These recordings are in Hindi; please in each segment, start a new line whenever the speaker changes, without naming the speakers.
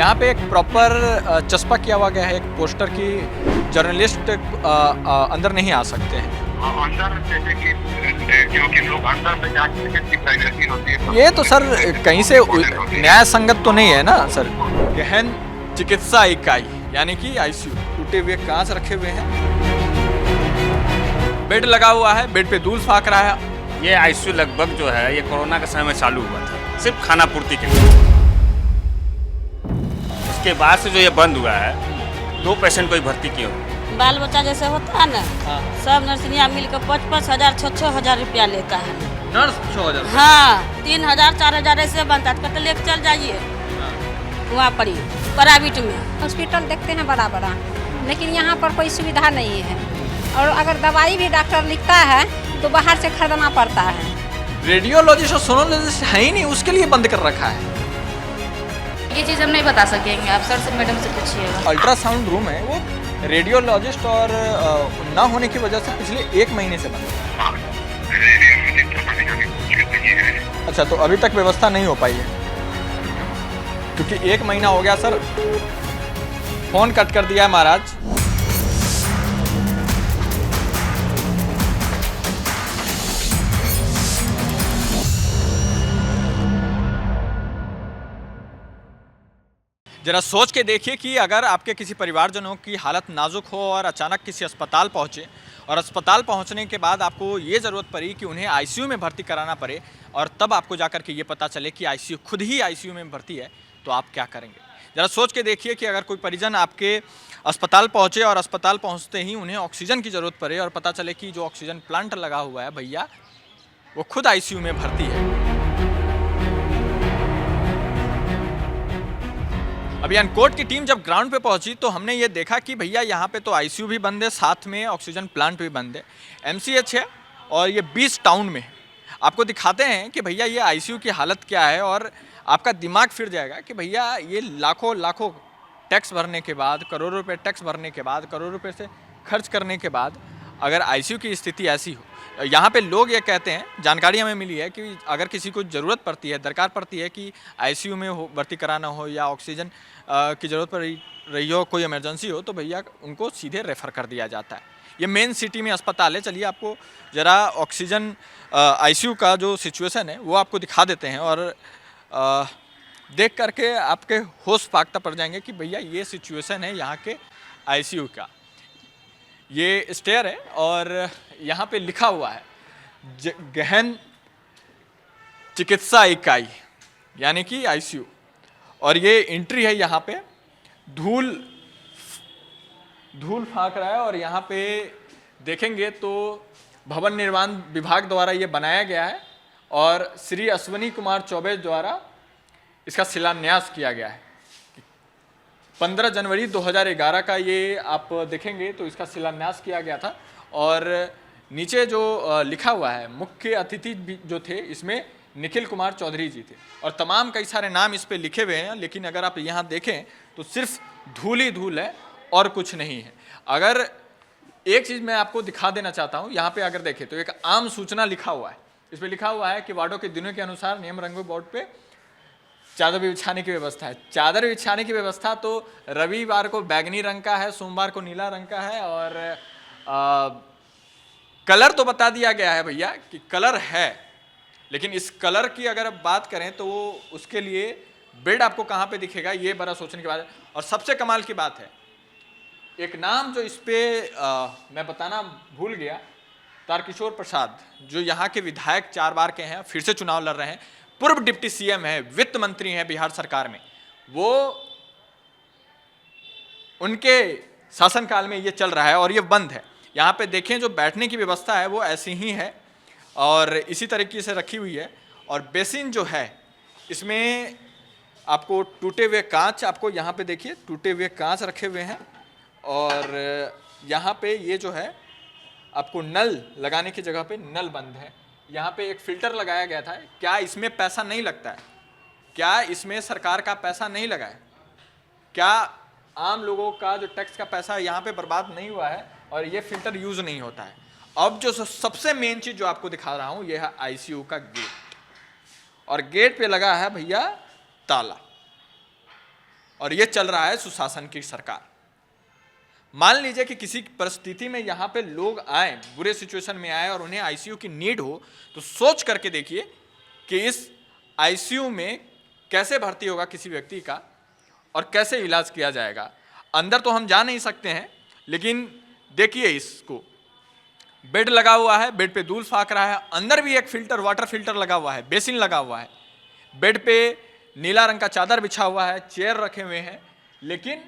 यहाँ पे एक प्रॉपर चस्पा किया हुआ गया है एक पोस्टर की जर्नलिस्ट अंदर नहीं आ सकते हैं।
अंदर जैसे कि क्योंकि लोग अंदर से जाके किसी प्राइवेसी होती है।
ये तो सर कहीं से न्याय संगत तो नहीं है ना सर। गहन चिकित्सा इकाई यानी कि आईसीयू, टूटे हुए कांच रखे हुए हैं, बेड लगा हुआ है, बेड पे दूध फाक रहा है।
ये आईसीयू लगभग जो है ये कोरोना के समय में चालू हुआ था, सिर्फ खाना पूर्ति के लिए। उसके बाद से जो ये बंद हुआ है, 2 पेशेंट को ही भर्ती किए हुए।
बाल बच्चा जैसे होता है ना, सब नर्सरियाँ मिलकर 5-5 हजार 6-6 हजार रुपया लेता है।
नर्स 6,000?
हाँ, 3,000 4,000 ऐसे बनता है। कहते लेके चल जाइए वहाँ पर ही प्राइवेट में।
हॉस्पिटल देखते हैं बड़ा बड़ा, लेकिन यहाँ पर कोई सुविधा नहीं है। और अगर दवाई भी डॉक्टर लिखता है तो बाहर से खरीदना पड़ता है।
रेडियोलॉजिस्ट और सोनोलॉजिस्ट है ही नहीं, उसके लिए बंद कर रखा है।
ये चीज़ हम नहीं बता सकेंगे, आप सर से मैडम से पूछिएगा।
अल्ट्रासाउंड रूम है वो रेडियोलॉजिस्ट और ना होने की वजह से पिछले 1 महीने से बंद है। अच्छा, तो अभी तक व्यवस्था नहीं हो पाई है क्योंकि 1 महीना हो गया सर। फोन कट कर दिया है महाराज। जरा सोच के देखिए कि अगर आपके किसी परिवारजनों की हालत नाजुक हो और अचानक किसी अस्पताल पहुंचे और अस्पताल पहुंचने के बाद आपको ये ज़रूरत पड़ी कि उन्हें आईसीयू में भर्ती कराना पड़े और तब आपको जाकर के ये पता चले कि आईसीयू खुद ही आईसीयू में भर्ती है, तो आप क्या करेंगे? ज़रा सोच के देखिए कि अगर कोई परिजन आपके अस्पताल पहुँचे और अस्पताल पहुँचते ही उन्हें ऑक्सीजन की ज़रूरत पड़े और पता चले कि जो ऑक्सीजन प्लांट लगा हुआ है भैया वो खुद आईसीयू में भर्ती है। अभियान कोर्ट की टीम जब ग्राउंड पे पहुंची तो हमने ये देखा कि भैया यहाँ पे तो आईसीयू भी बंद है, साथ में ऑक्सीजन प्लांट भी बंद है। एमसीएच है और ये 20 टाउन में है। आपको दिखाते हैं कि भैया ये आईसीयू की हालत क्या है और आपका दिमाग फिर जाएगा कि भैया ये लाखों लाखों टैक्स भरने के बाद, करोड़ों रुपये टैक्स भरने के बाद, करोड़ों रुपये से खर्च करने के बाद अगर आईसीयू की स्थिति ऐसी हो। यहाँ पे लोग ये कहते हैं, जानकारी हमें मिली है कि अगर किसी को ज़रूरत पड़ती है, दरकार पड़ती है कि आईसीयू में हो भर्ती कराना हो या ऑक्सीजन की ज़रूरत पड़ रही हो, कोई इमरजेंसी हो, तो भैया उनको सीधे रेफ़र कर दिया जाता है। ये मेन सिटी में अस्पताल है। चलिए आपको ज़रा ऑक्सीजन आईसीयू का जो सिचुएशन है वो आपको दिखा देते हैं और देख करके आपके होश फाख्ता पड़ जाएंगे कि भैया ये सिचुएशन है यहाँ के आईसीयू का। ये स्टेयर है और यहाँ पे लिखा हुआ है गहन चिकित्सा इकाई यानी कि आईसीयू, और ये एंट्री है। यहाँ पे धूल फाक रहा है और यहाँ पे देखेंगे तो भवन निर्माण विभाग द्वारा ये बनाया गया है और श्री अश्विनी कुमार चौबे द्वारा इसका शिलान्यास किया गया है। 15 जनवरी 2011 का ये आप देखेंगे तो इसका शिलान्यास किया गया था। और नीचे जो लिखा हुआ है, मुख्य अतिथि भी जो थे इसमें निखिल कुमार चौधरी जी थे और तमाम कई सारे नाम इस पे लिखे हुए हैं, लेकिन अगर आप यहाँ देखें तो सिर्फ धूल ही धूल है और कुछ नहीं है। अगर एक चीज़ मैं आपको दिखा देना चाहता हूँ, यहाँ पे अगर देखें तो एक आम सूचना लिखा हुआ है। इस पर लिखा हुआ है कि वार्डों के दिनों के अनुसार नियम रंगों बोर्ड पे चादर बिछाने की व्यवस्था है। चादर बिछाने की व्यवस्था तो रविवार को बैगनी रंग का है, सोमवार को नीला रंग का है और कलर तो बता दिया गया है भैया कि कलर है, लेकिन इस कलर की अगर आप बात करें तो उसके लिए बेड आपको कहाँ पे दिखेगा, ये बड़ा सोचने की बात है। और सबसे कमाल की बात है, एक नाम जो इस पे मैं बताना भूल गया, तारकिशोर प्रसाद, जो यहाँ के विधायक 4 बार के हैं, फिर से चुनाव लड़ रहे हैं, पूर्व डिप्टी सीएम है, वित्त मंत्री हैं बिहार सरकार में, वो उनके शासनकाल में ये चल रहा है और ये बंद है। यहाँ पे देखें जो बैठने की व्यवस्था है वो ऐसी ही है और इसी तरीके से रखी हुई है। और बेसिन जो है इसमें आपको टूटे हुए कांच, आपको यहाँ पे देखिए टूटे हुए कांच रखे हुए हैं और यहाँ पे ये जो है आपको नल लगाने की जगह पे नल बंद है। यहाँ पे एक फ़िल्टर लगाया गया था। क्या इसमें पैसा नहीं लगता है? क्या इसमें सरकार का पैसा नहीं लगा है? क्या आम लोगों का जो टैक्स का पैसा यहाँ पे बर्बाद नहीं हुआ है और ये फ़िल्टर यूज़ नहीं होता है? अब जो सबसे मेन चीज़ जो आपको दिखा रहा हूँ ये है आईसीयू का गेट, और गेट पे लगा है भैया ताला। और ये चल रहा है सुशासन की सरकार। मान लीजिए कि किसी परिस्थिति में यहाँ पे लोग आए, बुरे सिचुएशन में आए और उन्हें आईसीयू की नीड हो, तो सोच करके देखिए कि इस आईसीयू में कैसे भर्ती होगा किसी व्यक्ति का और कैसे इलाज किया जाएगा। अंदर तो हम जा नहीं सकते हैं, लेकिन देखिए इसको, बेड लगा हुआ है, बेड पे दूध फाक रहा है, अंदर भी एक फिल्टर, वाटर फिल्टर लगा हुआ है, बेसिन लगा हुआ है, बेड पे नीला रंग का चादर बिछा हुआ है, चेयर रखे हुए हैं, लेकिन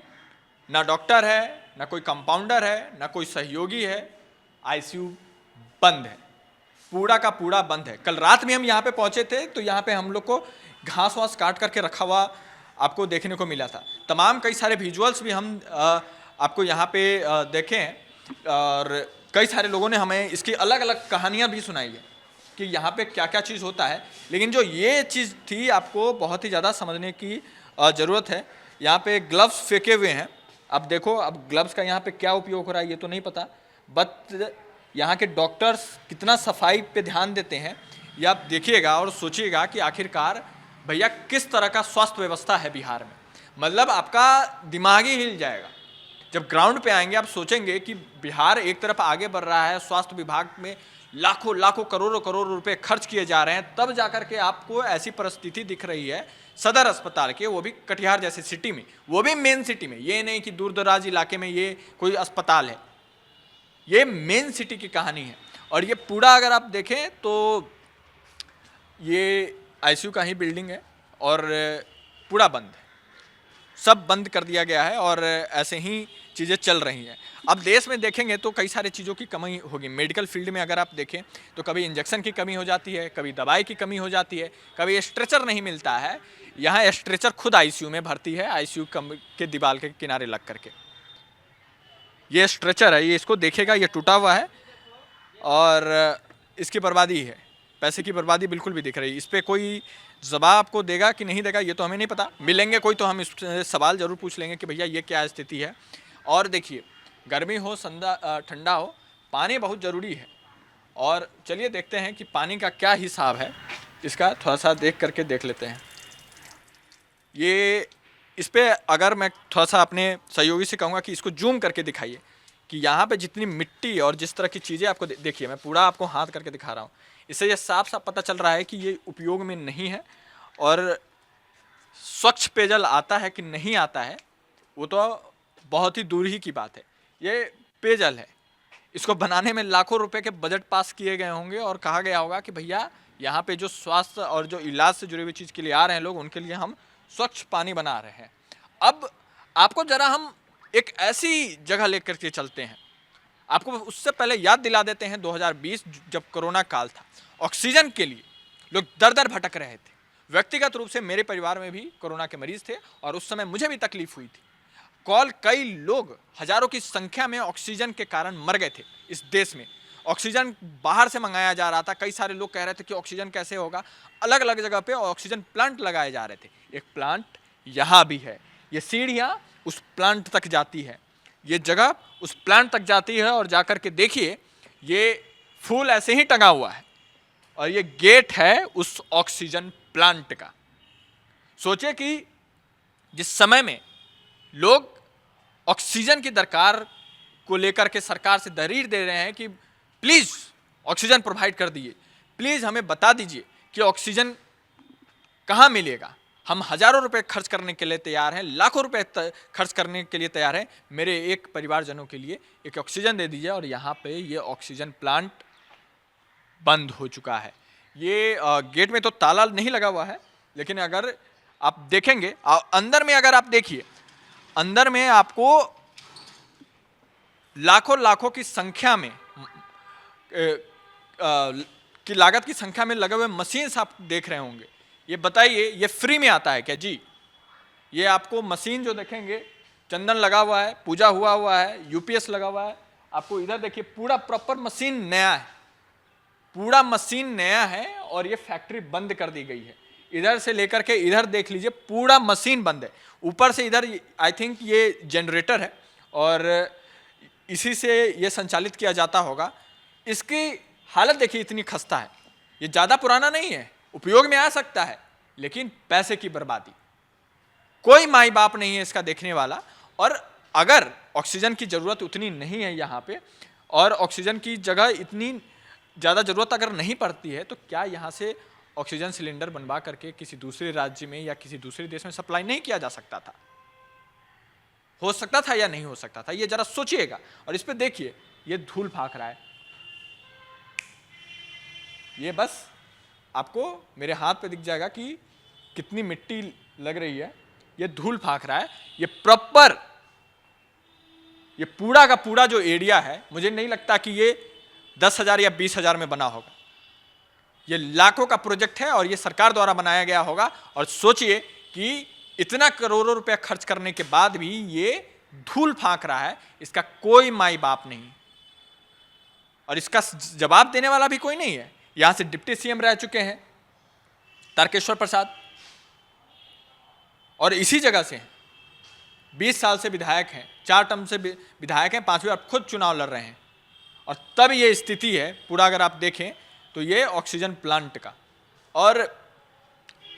ना डॉक्टर है, ना कोई कंपाउंडर है, ना कोई सहयोगी है। आईसीयू बंद है, पूरा का पूरा बंद है। कल रात में हम यहाँ पे पहुँचे थे तो यहाँ पे हम लोग को घास वास काट करके रखा हुआ आपको देखने को मिला था। तमाम कई सारे विजुअल्स भी हम आपको यहाँ पे देखे हैं और कई सारे लोगों ने हमें इसकी अलग अलग कहानियाँ भी सुनाई है कि यहाँ पे क्या क्या चीज़ होता है। लेकिन जो ये चीज़ थी आपको बहुत ही ज़्यादा समझने की ज़रूरत है। यहाँ पे ग्लव्स फेंके हुए हैं, अब देखो, अब ग्लव्स का यहाँ पे क्या उपयोग हो रहा है ये तो नहीं पता, बट यहाँ के डॉक्टर्स कितना सफाई पे ध्यान देते हैं ये आप देखिएगा और सोचिएगा कि आखिरकार भैया किस तरह का स्वास्थ्य व्यवस्था है बिहार में। मतलब आपका दिमाग ही हिल जाएगा जब ग्राउंड पे आएंगे। आप सोचेंगे कि बिहार एक तरफ आगे बढ़ रहा है, स्वास्थ्य विभाग में लाखों लाखों करोड़ों करोड़ रुपए खर्च किए जा रहे हैं, तब जाकर के आपको ऐसी परिस्थिति दिख रही है सदर अस्पताल के, वो भी कटिहार जैसी सिटी में, वो भी मेन सिटी में। ये नहीं कि दूर दराज इलाके में ये कोई अस्पताल है, ये मेन सिटी की कहानी है। और ये पूरा अगर आप देखें तो ये आईसीयू का ही बिल्डिंग है और पूरा बंद है, सब बंद कर दिया गया है और ऐसे ही चीज़ें चल रही हैं। अब देश में देखेंगे तो कई सारे चीज़ों की कमी होगी। मेडिकल फील्ड में अगर आप देखें तो कभी इंजेक्शन की कमी हो जाती है, कभी दवाई की कमी हो जाती है, कभी स्ट्रेचर नहीं मिलता है। यहाँ स्ट्रेचर खुद आईसीयू में भर्ती है, आईसीयू के दीवार के किनारे लग करके। ये स्ट्रेचर है, ये इसको देखेगा, ये टूटा हुआ है और इसकी बर्बादी है, पैसे की बर्बादी बिल्कुल भी दिख रही है। इस पर कोई जवाब आपको देगा कि नहीं देगा ये तो हमें नहीं पता, मिलेंगे कोई तो हम इस सवाल ज़रूर पूछ लेंगे कि भैया ये क्या स्थिति है। और देखिए, गर्मी हो ठंडा हो, पानी बहुत ज़रूरी है। और चलिए देखते हैं कि पानी का क्या हिसाब है, इसका थोड़ा सा देख लेते हैं। ये इस पर अगर मैं थोड़ा सा अपने सहयोगी से कहूँगा कि इसको जूम करके दिखाइए कि यहाँ पे जितनी मिट्टी और जिस तरह की चीज़ें आपको देखिए, मैं पूरा आपको हाथ करके दिखा रहा हूँ, इससे ये साफ साफ पता चल रहा है कि ये उपयोग में नहीं है। और स्वच्छ पेयजल आता है कि नहीं आता है वो तो बहुत ही दूर ही की बात है। ये पेयजल है, इसको बनाने में लाखों रुपए के बजट पास किए गए होंगे और कहा गया होगा कि भैया यहाँ पे जो स्वास्थ्य और जो इलाज से जुड़ी हुई चीज़ के लिए आ रहे हैं लोग, उनके लिए हम स्वच्छ पानी बना रहे हैं। अब आपको ज़रा हम एक ऐसी जगह लेकर के चलते हैं, आपको उससे पहले याद दिला देते हैं 2020 जब कोरोना काल था, ऑक्सीजन के लिए लोग दर दर भटक रहे थे। व्यक्तिगत रूप से मेरे परिवार में भी कोरोना के मरीज थे और उस समय मुझे भी तकलीफ हुई थी। कई लोग हजारों की संख्या में ऑक्सीजन के कारण मर गए थे। इस देश में ऑक्सीजन बाहर से मंगाया जा रहा था, कई सारे लोग कह रहे थे कि ऑक्सीजन कैसे होगा, अलग अलग जगह पे ऑक्सीजन प्लांट लगाए जा रहे थे। एक प्लांट यहाँ भी है, ये सीढ़ियाँ उस प्लांट तक जाती है, ये जगह उस प्लांट तक जाती है और जाकर के देखिए ये फूल ऐसे ही टंगा हुआ है और ये गेट है उस ऑक्सीजन प्लांट का। सोचिए कि जिस समय में लोग ऑक्सीजन की दरकार को लेकर के सरकार से दलील दे रहे हैं कि प्लीज़ ऑक्सीजन प्रोवाइड कर दीजिए, प्लीज़ हमें बता दीजिए कि ऑक्सीजन कहाँ मिलेगा, हम हज़ारों रुपए खर्च करने के लिए तैयार हैं, लाखों रुपए खर्च करने के लिए तैयार हैं, मेरे एक परिवारजनों के लिए एक ऑक्सीजन दे दीजिए। और यहाँ पे ये ऑक्सीजन प्लांट बंद हो चुका है। ये गेट में तो ताला नहीं लगा हुआ है, लेकिन अगर आप देखेंगे अंदर में, अगर आप देखिए अंदर में आपको लाखों लाखों की संख्या में की लागत की संख्या में लगे हुए मशीन्स आप देख रहे होंगे। ये बताइए ये फ्री में आता है क्या जी? ये आपको मशीन जो देखेंगे, चंदन लगा हुआ है, पूजा हुआ है, यूपीएस लगा हुआ है। आपको इधर देखिए पूरा प्रॉपर मशीन नया है, पूरा मशीन नया है और ये फैक्ट्री बंद कर दी गई है। इधर से लेकर के इधर देख लीजिए पूरा मशीन बंद है। ऊपर से इधर आई थिंक ये जनरेटर है और इसी से ये संचालित किया जाता होगा। इसकी हालत देखिए इतनी खस्ता है, ये ज़्यादा पुराना नहीं है, उपयोग में आ सकता है, लेकिन पैसे की बर्बादी, कोई माई बाप नहीं है इसका देखने वाला। और अगर ऑक्सीजन की ज़रूरत उतनी नहीं है यहाँ पे, और ऑक्सीजन की जगह इतनी ज़्यादा ज़रूरत अगर नहीं पड़ती है, तो क्या यहाँ से ऑक्सीजन सिलेंडर बनवा करके किसी दूसरे राज्य में या किसी दूसरे देश में सप्लाई नहीं किया जा सकता था? हो सकता था या नहीं हो सकता था? ये जरा सोचिएगा। और इस पे देखिए, ये धूल फाक रहा है। ये बस आपको मेरे हाथ पे दिख जाएगा कि कितनी मिट्टी लग रही है। ये धूल फाक रहा है। ये प्रॉपर, ये पूरा का पूरा जो एरिया है, मुझे नहीं लगता कि ये 10,000 या 20,000 में बना होगा। ये लाखों का प्रोजेक्ट है और ये सरकार द्वारा बनाया गया होगा। और सोचिए कि इतना करोड़ों रुपया खर्च करने के बाद भी ये धूल फाक रहा है। इसका कोई माई बाप नहीं, और इसका जवाब देने वाला भी कोई नहीं है। यहां से डिप्टी सीएम रह चुके हैं तारकेश्वर प्रसाद, और इसी जगह से 20 साल से विधायक हैं, 4 टर्म से विधायक हैं, 5वीं बार खुद चुनाव लड़ रहे हैं। और तब ये स्थिति है पूरा, अगर आप देखें तो ये ऑक्सीजन प्लांट का। और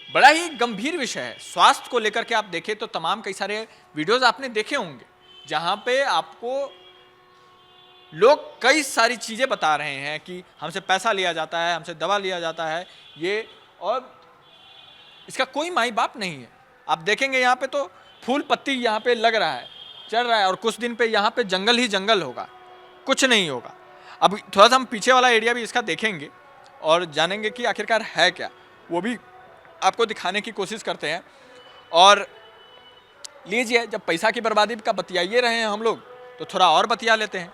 बड़ा ही गंभीर विषय है स्वास्थ्य को लेकर के। आप देखें तो तमाम कई सारे वीडियोस आपने देखे होंगे जहां पे आपको लोग कई सारी चीजें बता रहे हैं कि हमसे पैसा लिया जाता है, हमसे दवा लिया जाता है, ये, और इसका कोई माई बाप नहीं है। आप देखेंगे यहाँ पे तो फूल पत्ती यहाँ पे लग रहा है, चल रहा है, और कुछ दिन पे यहाँ पे जंगल ही जंगल होगा, कुछ नहीं होगा। अब थोड़ा सा हम पीछे वाला एरिया भी इसका देखेंगे और जानेंगे कि आखिरकार है क्या, वो भी आपको दिखाने की कोशिश करते हैं। और लीजिए, जब पैसा की बर्बादी का बतियाइए रहे हैं हम लोग, तो थोड़ा और बतिया लेते हैं।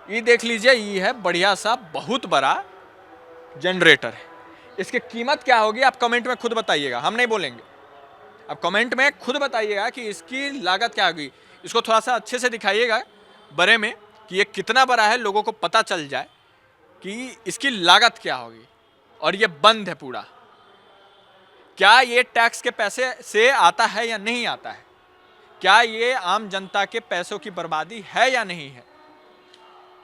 ये देख लीजिए, ये है बढ़िया सा बहुत बड़ा जनरेटर है। इसकी कीमत क्या होगी आप कमेंट में खुद बताइएगा, हम नहीं बोलेंगे। आप कमेंट में खुद बताइएगा कि इसकी लागत क्या होगी। इसको थोड़ा सा अच्छे से दिखाइएगा बड़े में कि ये कितना बड़ा है, लोगों को पता चल जाए कि इसकी लागत क्या होगी। और ये बंद है पूरा। क्या ये टैक्स के पैसे से आता है या नहीं आता है? क्या ये आम जनता के पैसों की बर्बादी है या नहीं है?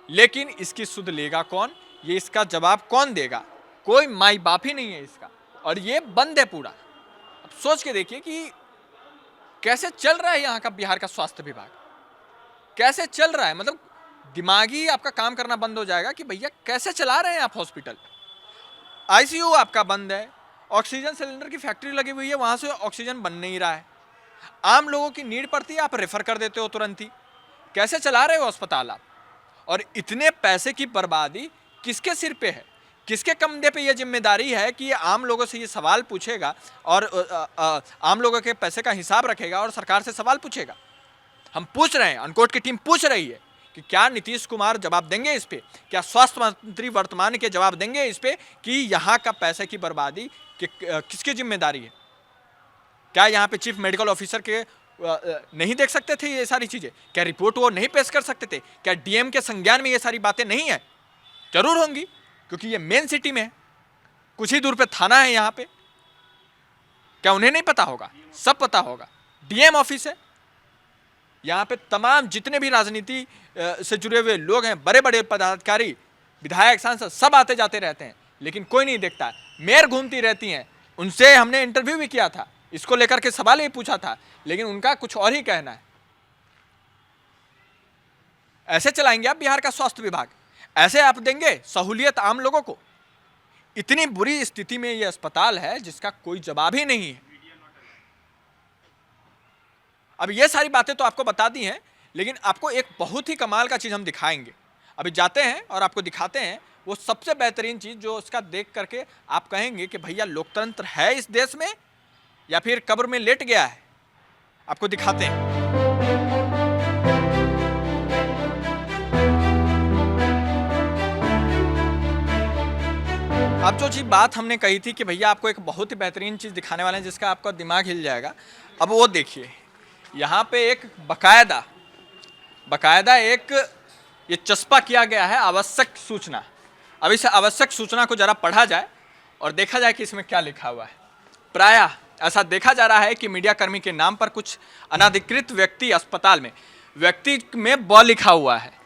लेकिन इसकी सुध लेगा कौन? ये इसका जवाब कौन देगा? कोई माई बाप ही नहीं है इसका। और ये बंद है पूरा। अब सोच के देखिए कि कैसे चल रहा है यहाँ का बिहार का स्वास्थ्य विभाग, कैसे चल रहा है। मतलब दिमागी आपका काम करना बंद हो जाएगा कि भैया कैसे चला रहे हैं आप हॉस्पिटल। आईसीयू आपका बंद है, ऑक्सीजन सिलेंडर की फैक्ट्री लगी हुई है, वहां से ऑक्सीजन बन नहीं रहा है। आम लोगों की नीड पड़ती है, आप रेफर कर देते हो तुरंत ही। कैसे चला रहे हो अस्पताल आप? और इतने पैसे की बर्बादी किसके सिर पे है? किसके कंधे पे ये जिम्मेदारी है कि ये आम लोगों से ये सवाल पूछेगा और आम लोगों के पैसे का हिसाब रखेगा और सरकार से सवाल पूछेगा? हम पूछ रहे हैं, अनकोट की टीम पूछ रही है कि क्या नीतीश कुमार जवाब देंगे इस पे? क्या स्वास्थ्य मंत्री वर्तमान के जवाब देंगे इस पे कि यहाँ का पैसे की बर्बादी किसकी जिम्मेदारी है? क्या यहाँ पे चीफ मेडिकल ऑफिसर के नहीं देख सकते थे ये सारी चीजें? क्या रिपोर्ट वो नहीं पेश कर सकते थे? क्या डीएम के संज्ञान में ये सारी बातें नहीं है? जरूर होंगी, क्योंकि ये मेन सिटी में है, कुछ ही दूर पे थाना है यहाँ पे। क्या उन्हें नहीं पता होगा? सब पता होगा। डीएम ऑफिस है यहाँ पे, तमाम जितने भी राजनीति से जुड़े हुए लोग हैं, बड़े बड़े पदाधिकारी, विधायक, सांसद, सब आते जाते रहते हैं, लेकिन कोई नहीं देखता। मेयर घूमती रहती हैं, उनसे हमने इंटरव्यू भी किया था, इसको लेकर के सवाल ही पूछा था, लेकिन उनका कुछ और ही कहना है। ऐसे चलाएंगे आप बिहार का स्वास्थ्य विभाग? ऐसे आप देंगे सहूलियत आम लोगों को? इतनी बुरी स्थिति में यह अस्पताल है जिसका कोई जवाब ही नहीं है। अब ये सारी बातें तो आपको बता दी हैं, लेकिन आपको एक बहुत ही कमाल का चीज़ हम दिखाएंगे। अभी जाते हैं और आपको दिखाते हैं वो सबसे बेहतरीन चीज़, जो उसका देख करके आप कहेंगे कि भैया लोकतंत्र है इस देश में या फिर कब्र में लेट गया है। आपको दिखाते हैं। अब जो चीज़ बात हमने कही थी कि भैया आपको एक बहुत ही बेहतरीन चीज़ दिखाने वाले हैं जिसका आपका दिमाग हिल जाएगा, अब वो देखिए। यहाँ पे एक बकायदा एक ये चस्पा किया गया है आवश्यक सूचना। अब इस आवश्यक सूचना को जरा पढ़ा जाए और देखा जाए कि इसमें क्या लिखा हुआ है। प्रायः ऐसा देखा जा रहा है कि मीडिया कर्मी के नाम पर कुछ अनाधिकृत व्यक्ति अस्पताल में, व्यक्ति में ब लिखा हुआ है।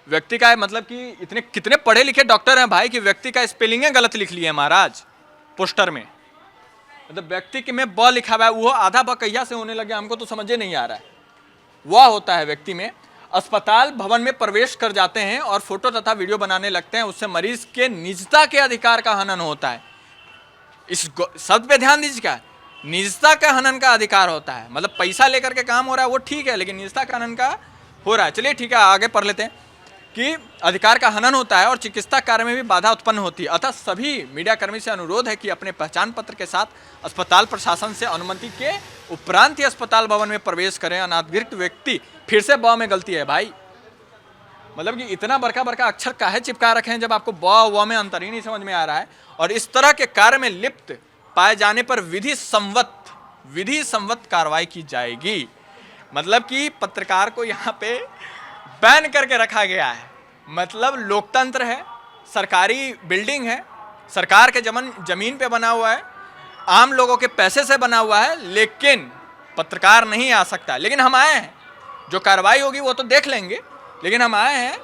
व्यक्ति का है मतलब कि इतने कितने पढ़े लिखे डॉक्टर हैं भाई कि व्यक्ति का स्पेलिंग गलत लिख लिए महाराज पोस्टर में। मतलब व्यक्ति के में ब लिखा हुआ है, वो आधा बकैया से होने लगे, हमको तो समझ नहीं आ रहा है। वह होता है व्यक्ति में। अस्पताल भवन में प्रवेश कर जाते हैं और फोटो तथा वीडियो बनाने लगते हैं, उससे मरीज के निजता के अधिकार का हनन होता है। इस शब्द पे ध्यान दीजिएगा, निजता का हनन का अधिकार होता है। मतलब पैसा लेकर के काम हो रहा है वो ठीक है, लेकिन निजता का हनन का हो रहा है। चलिए ठीक है, आगे पढ़ लेते हैं कि अधिकार का हनन होता है और चिकित्सा कार्य में भी बाधा उत्पन्न होती है। अतः सभी मीडिया कर्मी से अनुरोध है कि अपने पहचान पत्र के साथ अस्पताल प्रशासन से अनुमति के उपरांत ही अस्पताल भवन में प्रवेश करें। अनाधिकृत व्यक्ति, फिर से ब में गलती है भाई, मतलब कि इतना बड़का बड़का अक्षर काहे चिपका रखे हैं जब आपको ब व में अंतर ही नहीं समझ में आ रहा है। और इस तरह के कार्य में लिप्त पाए जाने पर विधि संवत कार्रवाई की जाएगी। मतलब कि पत्रकार को यहाँ पे बैन करके रखा गया है। मतलब लोकतंत्र है, सरकारी बिल्डिंग है, सरकार के जमीन पे बना हुआ है, आम लोगों के पैसे से बना हुआ है, लेकिन पत्रकार नहीं आ सकता। लेकिन हम आए हैं, जो कार्रवाई होगी वो तो देख लेंगे, लेकिन हम आए हैं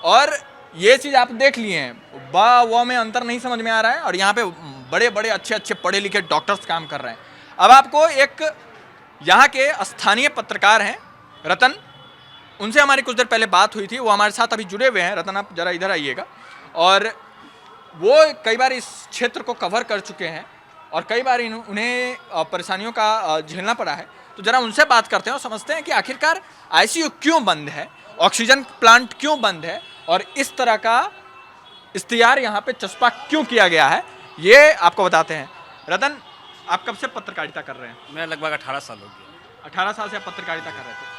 और ये चीज़ आप देख लिए हैं, ब व में अंतर नहीं समझ में आ रहा है। और यहाँ पे बड़े बड़े अच्छे अच्छे पढ़े लिखे डॉक्टर्स काम कर रहे हैं। अब आपको एक यहाँ के स्थानीय पत्रकार हैं रतन, उनसे हमारी कुछ देर पहले बात हुई थी, वो हमारे साथ अभी जुड़े हुए हैं। रतन, आप जरा इधर आइएगा। और वो कई बार इस क्षेत्र को कवर कर चुके हैं और कई बार उन्हें परेशानियों का झेलना पड़ा है। तो जरा उनसे बात करते हैं और समझते हैं कि आखिरकार आईसीयू क्यों बंद है, ऑक्सीजन प्लांट क्यों बंद है और इस तरह का इश्तिहार यहाँ पे चस्पा क्यों किया गया है, ये आपको बताते हैं। रतन, आप कब से पत्रकारिता कर रहे हैं?
मैं लगभग 18 साल हो गया।
18 साल से आप पत्रकारिता कर रहे थे।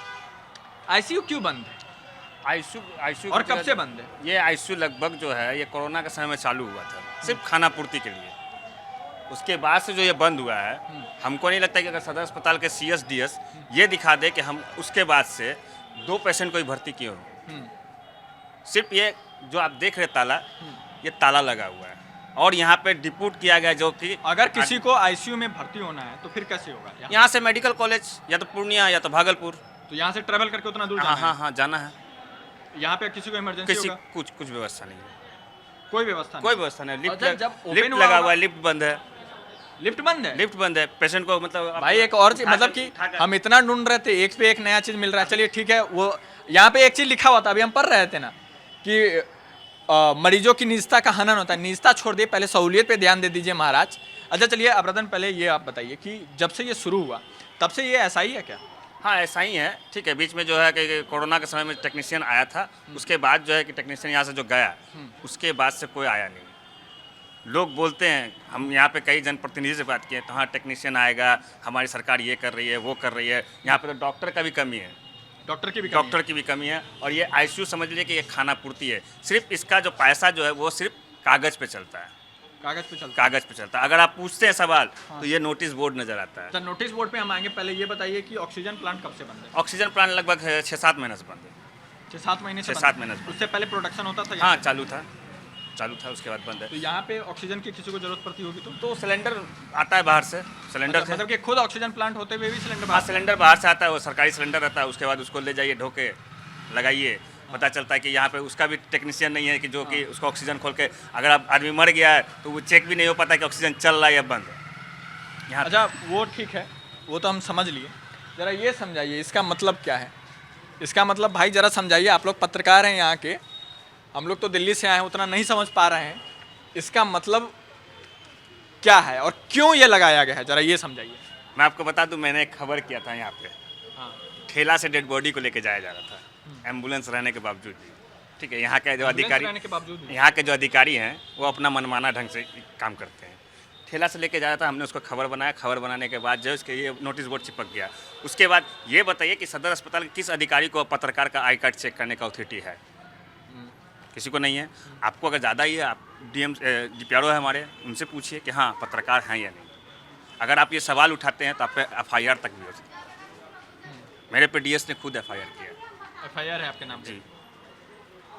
आईसीयू क्यों बंद है
आईसीयू
और कब से बंद है?
ये आईसीयू लगभग जो है ये कोरोना के समय में चालू हुआ था, सिर्फ खाना पूर्ति के लिए। उसके बाद से जो ये बंद हुआ है, हमको नहीं लगता कि अगर सदर अस्पताल के CS-DS ये दिखा दे कि हम उसके बाद से 2 पेशेंट को ही भर्ती किए हो। सिर्फ ये जो आप देख रहे ताला, ये ताला लगा हुआ है और यहाँ पे डिप्यूट किया गया, जो कि
अगर किसी को आईसीयू में भर्ती होना है तो फिर कैसे होगा?
यहाँ से मेडिकल कॉलेज या तो पूर्णिया या तो भागलपुर,
तो यहाँ से ट्रेवल करके उतना दूर जाना
हाँ जाना है।
यहाँ पे किसी को इमरजेंसी
किसी
होगा?
कुछ व्यवस्था नहीं है,
कोई व्यवस्था नहीं।
कोई व्यवस्था नहीं।
और जब open
लिफ्ट
हुआ
लगा हुआ
होगा-
है, लिफ्ट बंद है। लिफ्ट बंद है, पेशेंट को मतलब
भाई एक और चीज, मतलब कि हम इतना ढूंढ रहे थे, एक पे एक नया चीज मिल रहा है। चलिए ठीक है, वो यहाँ पे एक चीज लिखा हुआ था, अभी हम पढ़ रहे थे ना कि मरीजों की निजता का हनन होता है। निजता छोड़ दिए, पहले सहूलियत पे ध्यान दे दीजिए महाराज। अच्छा चलिए, अब रतन पहले ये आप बताइए कि जब से ये शुरू हुआ तब से ये ऐसा ही है क्या?
हाँ ऐसा ही है, ठीक है। बीच में जो है कि कोरोना के समय में टेक्नीशियन आया था, उसके बाद जो है कि टेक्नीशियन यहाँ से जो गया, उसके बाद से कोई आया नहीं। लोग बोलते हैं, हम यहाँ पे कई जनप्रतिनिधि से बात किए तो हाँ टेक्नीशियन आएगा, हमारी सरकार ये कर रही है, वो कर रही है। यहाँ पे तो डॉक्टर का भी कमी है,
डॉक्टर की भी कमी है।
और ये आईसीयू समझ लीजिए कि ये खाना पूर्ति है। सिर्फ इसका जो पैसा जो है वो सिर्फ कागज़ पे चलता है, कागज़ पे चलता है। अगर आप पूछते हैं सवाल तो ये नोटिस बोर्ड नज़र आता है।
तो नोटिस बोर्ड पे हम आएंगे, पहले ये बताइए कि ऑक्सीजन प्लांट कब से बंद है?
ऑक्सीजन प्लांट लगभग 6-7 महीने से बंद है।
6-7 महीने से
6-7 महीने से।
उससे पहले प्रोडक्शन होता था?
हाँ चालू था, उसके बाद बंद है।
तो यहाँ पे ऑक्सीजन की किसी को जरूरत पड़ती होगी
तो सिलेंडर आता है बाहर से, सिलेंडर से,
मतलब कि खुद ऑक्सीजन प्लांट होते हुए भी सिलेंडर
हाँ सिलेंडर बाहर से आता है, वो सरकारी सिलेंडर रहता है। उसके बाद उसको ले जाइए, ढोके लगाइए, पता चलता है कि यहाँ पे उसका भी टेक्नीशियन नहीं है कि जो कि उसको ऑक्सीजन खोल के, अगर आप आदमी मर गया है तो वो चेक भी नहीं हो पाता कि ऑक्सीजन चल रहा है या बंद है यहाँ।
अच्छा वो ठीक है, वो तो हम समझ लिए। ज़रा ये समझाइए इसका मतलब क्या है? इसका मतलब भाई ज़रा समझाइए, आप लोग पत्रकार हैं यहाँ के, हम लोग तो दिल्ली से आए हैं, उतना नहीं समझ पा रहे हैं। इसका मतलब क्या है और क्यों ये लगाया गया है, ज़रा ये समझाइए।
मैं आपको बता दूं, मैंने एक खबर किया था यहाँ पे, ठेला से डेड बॉडी को लेके जाया जा रहा था, एम्बुलेंस रहने के बावजूद भी। ठीक है, यहाँ के जो अधिकारी हैं वो अपना मनमाना ढंग से काम करते हैं। ठेला से लेके जा रहा था, हमने उसको खबर बनाया, खबर बनाने के बाद जो है उसके ये नोटिस बोर्ड चिपक गया। उसके बाद ये बताइए कि सदर अस्पताल के किस अधिकारी को पत्रकार का आई कार्ड चेक करने का अथॉरिटी है? किसी को नहीं है। आपको अगर ज़्यादा ही है, आप DPRO है हमारे, उनसे पूछिए कि हाँ पत्रकार हैं या नहीं। अगर आप ये सवाल उठाते हैं तो आप पे FIR तक भी हो सकती है। मेरे पे DS ने खुद FIR किया।
FIR है आपके नाम
जी।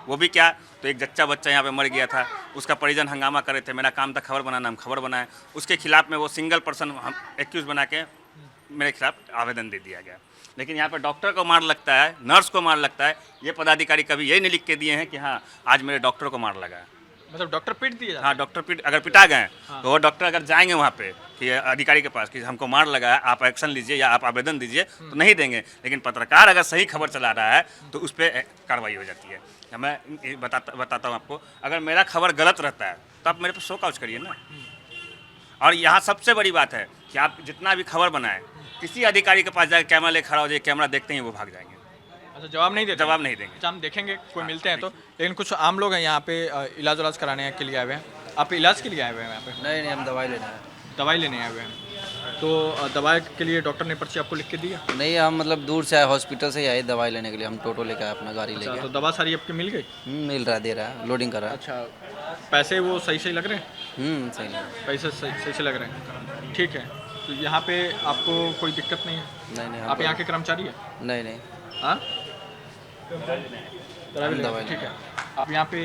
वो भी क्या, तो एक जच्चा बच्चा यहाँ पे मर गया था, उसका परिजन हंगामा कर रहे थे, मेरा काम था खबर बनाना, हम खबर बनाए। उसके खिलाफ में वो सिंगल पर्सन हम एक्यूज़ बना के मेरे खिलाफ आवेदन दे दिया गया। लेकिन यहाँ पे डॉक्टर को मार लगता है, नर्स को मार लगता है, ये पदाधिकारी कभी ये नहीं लिख के दिए हैं कि हाँ आज मेरे डॉक्टर को मार लगा है।
मतलब डॉक्टर पीट दिए जाते
हाँ, डॉक्टर अगर पिटा गए तो वो डॉक्टर अगर जाएंगे वहाँ पे कि अधिकारी के पास कि हमको मार लगा है, आप एक्शन लीजिए या आप आवेदन दीजिए, तो नहीं देंगे। लेकिन पत्रकार अगर सही खबर चला रहा है तो उस पर कार्रवाई हो जाती है। मैं बताता हूँ आपको, अगर मेरा खबर गलत रहता है तो आप मेरे पर शो काउच करिए ना। और यहाँ सबसे बड़ी बात है कि आप जितना भी खबर बनाए, किसी अधिकारी के पास जाकर कैमरा ले खड़ा हो जाए, कैमरा देखते ही वो भाग जाएंगे।
अच्छा, जवाब नहीं देते?
जवाब नहीं देंगे।
अच्छा, हम देखेंगे कोई मिलते हैं तो। लेकिन कुछ आम लोग हैं यहाँ पे इलाज उलाज कराने के लिए आए हुए हैं। आप इलाज के लिए आए हुए हैं यहाँ पे?
नहीं, हम दवाई लेना है।
दवाई लेने आए हुए हैं। तो दवाई के लिए डॉक्टर ने पर्ची आपको लिख के दी है?
नहीं, हम मतलब दूर से आए, हॉस्पिटल से ही आए दवाई लेने के लिए। हम टोटो लेकर आए अपना गाड़ी लेके।
तो दवा सारी आपकी मिल गई?
मिल रहा है, दे रहा है, लोडिंग कर रहा है।
अच्छा, पैसे वो सही लग रहे हैं?
सही है।
पैसे सही से लग रहे हैं, ठीक है। तो यहाँ पे आपको कोई दिक्कत नहीं है?
नहीं,
आप यहाँ के कर्मचारी हैं?
नहीं।
हाँ,
दवाई
ठीक है। आप यहाँ पे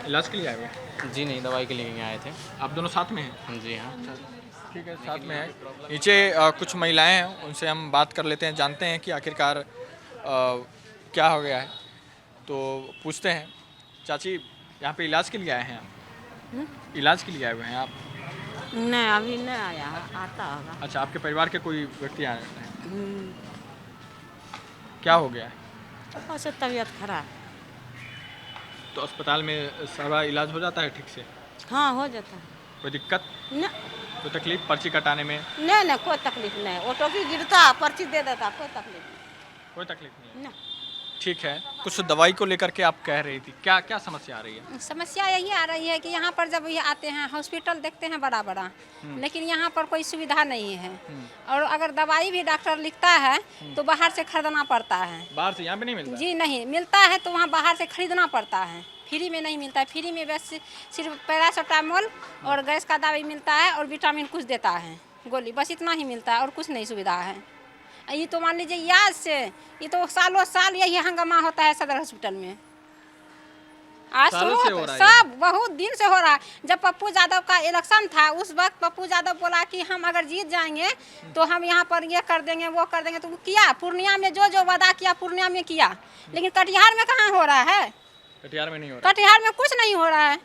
इलाज के लिए आए हुए हैं?
जी नहीं, दवाई के लिए यहाँ आए थे।
आप दोनों साथ में हैं?
जी हाँ।
ठीक है, साथ में है। नीचे कुछ महिलाएं हैं, उनसे हम बात कर लेते हैं, जानते हैं कि आखिरकार क्या हो गया है। तो पूछते हैं, चाची यहाँ पे इलाज के लिए आए हैं आप? इलाज के लिए आए हुए हैं आप?
नहीं, अभी नहीं आया, आता होगा।
अच्छा, आपके परिवार के कोई व्यक्ति आए हैं? क्या हो गया है?
ऐसे तबीयत खराब।
तो अस्पताल में सारा इलाज हो जाता है ठीक से?
हाँ, हो जाता है।
कोई दिक्कत,
न
कोई तकलीफ पर्ची कटाने में?
नहीं, कोई तकलीफ नहीं। ऑटो भी गिरता, पर्ची दे देता, कोई तकलीफ नहीं।
कोई तकलीफ नहीं है।
ना।
ठीक है। कुछ दवाई को लेकर के आप कह रही थी, क्या समस्या आ रही है?
समस्या यही आ रही है कि यहाँ पर जब ये आते हैं, हॉस्पिटल देखते हैं बड़ा बड़ा, लेकिन यहाँ पर कोई सुविधा नहीं है। और अगर दवाई भी डॉक्टर लिखता है तो बाहर से खरीदना पड़ता है।
बाहर से यहाँ पे नहीं मिलता?
जी नहीं मिलता है, तो वहाँ बाहर से खरीदना पड़ता है। फ्री में नहीं मिलता है। फ्री में बस सिर्फ पैरासीटामोल और गैस का दवाई मिलता है और विटामिन कुछ देता है, गोली, बस इतना ही मिलता है और कुछ नहीं सुविधा है। ये तो मान लीजिए याद से, ये तो सालों साल यही हंगामा होता है सदर हॉस्पिटल में। आज तो सब बहुत दिन से हो रहा है। जब पप्पू यादव का इलेक्शन था, उस वक्त पप्पू यादव बोला कि हम अगर जीत जाएंगे तो हम यहाँ पर ये कर देंगे, वो कर देंगे। तो किया, पूर्णिया में जो वादा किया पूर्णिया में किया, लेकिन कटिहार में कहाँ हो रहा है?
कटिहार में नहीं हो रहा?
कटिहार में कुछ नहीं हो रहा है।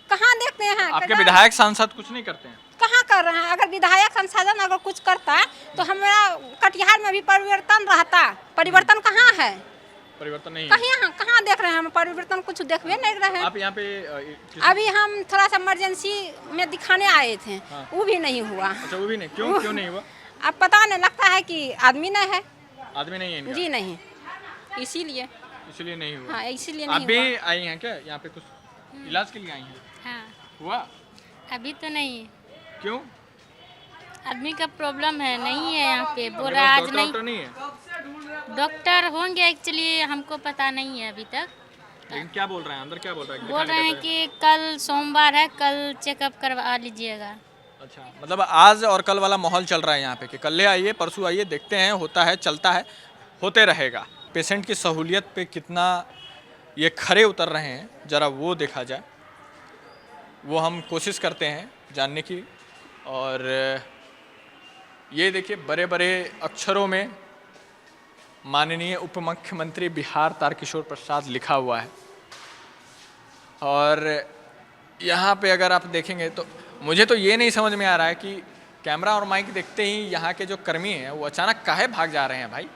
कहाँ देखते हैं?
आपके विधायक सांसद कुछ नहीं करते हैं?
कहाँ कर रहे हैं? अगर विधायक संसाधन अगर कुछ करता तो हमारा कटिहार में भी परिवर्तन रहता। परिवर्तन कहाँ है?
परिवर्तन नहीं है।
कहाँ देख रहे हैं हम? परिवर्तन कुछ देखने नहीं रहे हैं।
आप यहाँ पे
अभी हम थोड़ा सा इमरजेंसी में दिखाने आए थे।
हाँ।
वो भी नहीं हुआ।
अच्छा, वो भी नहीं? क्यों नहीं हुआ?
अब पता नहीं, लगता है कि आदमी नहीं है।
आदमी नहीं है इनका?
जी नहीं, इसीलिए
नहीं हुआ।
हाँ, इसीलिए
आप
नहीं
भी
हुआ।
आई हैं क्या यहाँ पे? कुछ इलाज के लिए आई हैं?
हाँ,
हुआ?
अभी तो नहीं।
क्यों?
आदमी का प्रॉब्लम है, नहीं है यहाँ पे। बोल
मेरे
रहा
पास
आज नहीं।
डॉक्टर नहीं है?
डॉक्टर होंगे, एक्चुअली हमको पता नहीं है अभी तक।
लेकिन क्या बोल रहे हैं अंदर? क्या बोल रहे हैं?
बोल रहे हैं कि कल सोमवार है, कल चेकअप करवा लीजिएगा।
अच्छा, मतलब आज और कल वाला माहौल चल रहा है यहाँ पे कि कल आइए, परसों आइए, देखते हैं, होता है, चलता है, होते रहेगा। पेशेंट की सहूलियत पे कितना ये खरे उतर रहे हैं, ज़रा वो देखा जाए। वो हम कोशिश करते हैं जानने की। और ये देखिए, बड़े बड़े अक्षरों में माननीय उप मुख्यमंत्री बिहार तारकिशोर प्रसाद लिखा हुआ है। और यहाँ पे अगर आप देखेंगे तो मुझे तो ये नहीं समझ में आ रहा है कि कैमरा और माइक देखते ही यहाँ के जो कर्मी हैं वो अचानक काहे भाग जा रहे हैं भाई।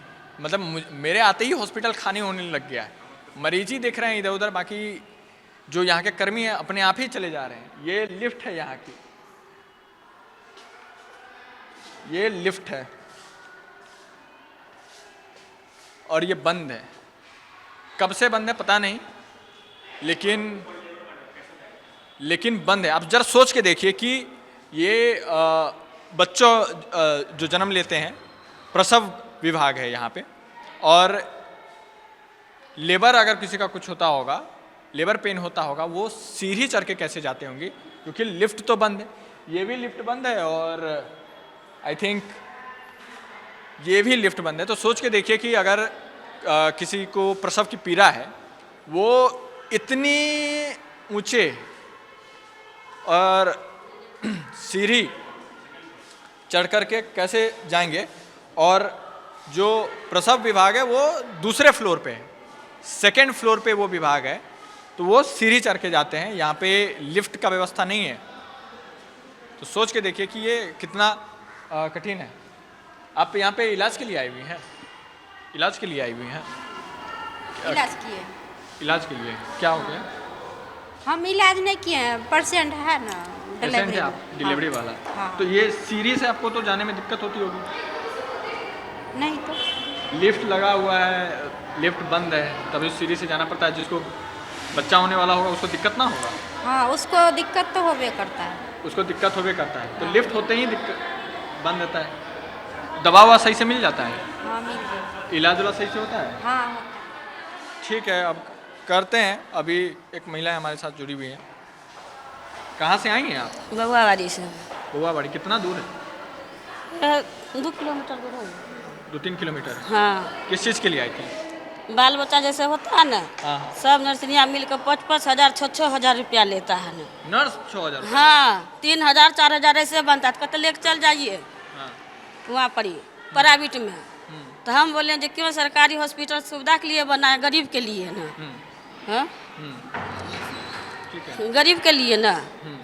मतलब मेरे आते ही हॉस्पिटल खाली होने लग गया है। मरीज ही देख रहे हैं इधर उधर, बाकी जो यहाँ के कर्मी हैं अपने आप ही चले जा रहे हैं। ये लिफ्ट है यहाँ की, ये लिफ्ट है और ये बंद है। कब से बंद है पता नहीं, लेकिन बंद है। आप जरा सोच के देखिए कि ये बच्चों जो जन्म लेते हैं, प्रसव विभाग है यहाँ पे, और लेबर अगर किसी का कुछ होता होगा, लेबर पेन होता होगा, वो सीढ़ी चढ़ के कैसे जाते होंगे, क्योंकि लिफ्ट तो बंद है। ये भी लिफ्ट बंद है और आई थिंक ये भी लिफ्ट बंद है। तो सोच के देखिए कि अगर किसी को प्रसव की पीड़ा है, वो इतनी ऊंचे और सीढ़ी चढ़ कर के कैसे जाएंगे। और जो प्रसव विभाग है वो दूसरे फ्लोर पे है, सेकेंड फ्लोर पे वो विभाग है। तो वो सीढ़ी चढ़ के जाते हैं, यहाँ पे लिफ्ट का व्यवस्था नहीं है। तो सोच के देखिए कि ये कितना कठिन है। आप यहाँ पे इलाज के लिए आई हुई हैं? इलाज के लिए आई हुई हैं?
इलाज किए
इलाज के लिए क्या हो गया?
हम इलाज नहीं किए हैं, पेशेंट है ना
पेशेंट है आप, डिलीवरी वाला।
हाँ।
तो ये सीढ़ी से आपको तो जाने में दिक्कत होती होगी।
नहीं तो
लिफ्ट लगा हुआ है, लिफ्ट बंद है, तभी सीढ़ी से जाना पड़ता है। जिसको बच्चा होने वाला होगा उसको दिक्कत ना होगा?
हाँ, उसको दिक्कत तो होबे करता है।
उसको दिक्कत होबे करता है। तो लिफ्ट होते ही दिक्कत बंद रहता है। दवा ववा सही से मिल जाता है?
हाँ, मिल गया।
इलाज वाला सही से होता है?
हाँ,
ठीक है, अब करते हैं। अभी एक महिला हमारे साथ जुड़ी हुई है। कहाँ से आई हैं आप?
बउआबाड़ी से।
बउआबाड़ी कितना दूर है?
2 किलोमीटर दूर है।
2-3 किलोमीटर।
हाँ,
किस चीज़ के लिए आई थी?
बाल बच्चा जैसे होता है ना,
हाँ।
सब नर्सरियाँ मिलकर 5-5 हज़ार 6-6 हज़ार रुपया लेता है ना।
नर्स 6,000?
हाँ, 3 हज़ार 4 हज़ार ऐसे बनता है। तो कहते लेके चल जाइए
हाँ।
वहाँ पर ही प्राइवेट में। तो हम बोले जो क्यों सरकारी हॉस्पिटल सुविधा के लिए बना है, गरीब के लिए ना। हाँ,
ठीक है।
गरीब के लिए ना,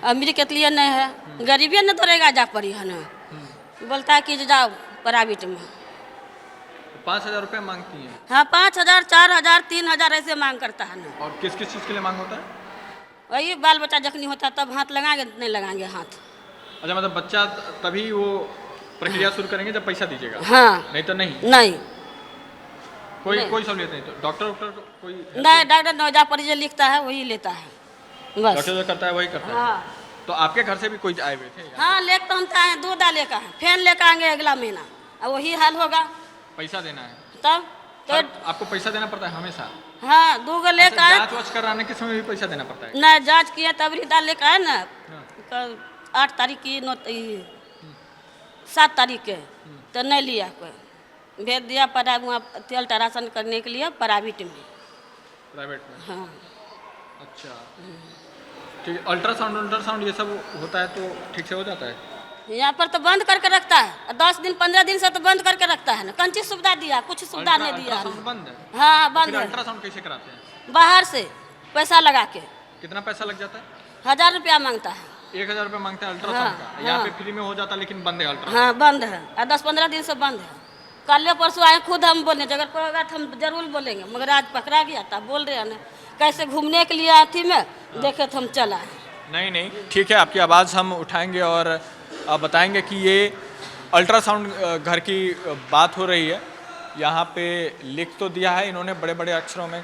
अमीर के लिए नहीं है। गरीबी न दौड़ेगा जा पड़ी है ना। बोलता है कि जाओ प्राइवेट में।
5,000 रुपये मांगती हैं?
हाँ, 5 हज़ार 4 हज़ार 3 हज़ार ऐसे मांग करता है ना।
और किस किस चीज़ के लिए मांग होता है?
वही बाल बच्चा जखनी होता है तब हाथ लगाएंगे, नहीं लगाएंगे हाथ।
अच्छा, मतलब बच्चा तभी वो प्रक्रिया शुरू करेंगे जब पैसा दीजिएगा?
हाँ,
नहीं तो नहीं?
नहीं
कोई सहूलियत नहीं? तो डॉक्टर कोई?
नहीं, डॉक्टर नौजा पर जो लिखता है वही लेता है बस।
डॉक्टर जो करता है वही करता है।
हाँ,
तो आपके घर से भी कोई आए हुए थे?
हाँ, लेकर तो हम तो आए, दूध लेकर आए, फैन लेकर आएंगे अगला महीना, अब वही हाल होगा।
पैसा देना है
तब तो
आपको? पैसा देना पड़ता है हमेशा?
हाँ, 2 गो लेकर आए।
जांच वाच कराने के समय भी पैसा देना पड़ता है?
नहीं, जांच किए तब रिदाल लेकर आए ना।
हाँ।
कल 8 तारीख की 7 तारीख के तो नहीं लिया कोई, भेज दिया पड़ा वहाँ अल्ट्रासाउंड करने के लिए प्राइवेट में।
प्राइवेट में?
हाँ।
अच्छा, ठीक है। अल्ट्रासाउंड ये सब होता है तो ठीक से हो जाता है?
यहाँ पर तो बंद करके रखता है, 10 दिन 15 दिन से तो बंद करके रखता है ना। कौन चीज सुविधा दिया? कुछ सुविधा नहीं दिया है।
अल्ट्रासाउंड बंद है?
हाँ, बंद
फिर
है।
अल्ट्रासाउंड कैसे कराते हैं?
बाहर से पैसा लगा के।
कितना पैसा लग जाता है?
1000 रुपया मांगता है।
1,000 रुपये मांगते हैं अल्ट्रासाउंड
हाँ,
का? यहाँ
हाँ।
पे फ्री में हो जाता है लेकिन बंद है अल्ट्रासाउंड?
हाँ, बंद है, 10-15 दिन से बंद है। कल परसों आए, खुद हम बोले अगर कोई होगा तो हम जरूर बोलेंगे, मगर आज पकड़ा गया था। बोल रहे हैं ना कैसे घूमने के लिए आए थी मैं, देखे तो हम चला।
नहीं, ठीक है, आपकी आवाज़ हम उठाएंगे और बताएंगे कि ये अल्ट्रासाउंड घर की बात हो रही है। यहाँ पे लिख तो दिया है इन्होंने बड़े बड़े अक्षरों में।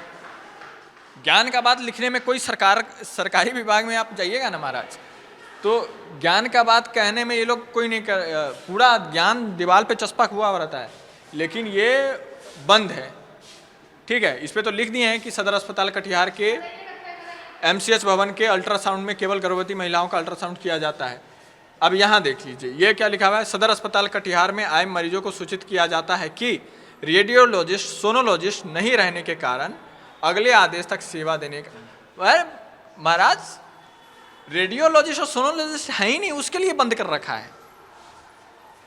ज्ञान का बात लिखने में कोई सरकारी विभाग में आप जाइएगा ना महाराज, तो ज्ञान का बात कहने में ये लोग कोई नहीं पूरा ज्ञान दीवार पे चस्पा हुआ रहता है, लेकिन ये बंद है। ठीक है, इस पे तो लिख दिए हैं कि सदर अस्पताल कटिहार के MCH भवन के अल्ट्रासाउंड में केवल गर्भवती महिलाओं का अल्ट्रासाउंड किया जाता है। अब यहाँ देख लीजिए ये क्या लिखा हुआ है। सदर अस्पताल कटिहार में आए मरीजों को सूचित किया जाता है कि रेडियोलॉजिस्ट सोनोलॉजिस्ट नहीं रहने के कारण अगले आदेश तक सेवा देने का। अरे महाराज, रेडियोलॉजिस्ट और सोनोलॉजिस्ट है ही नहीं, उसके लिए बंद कर रखा है।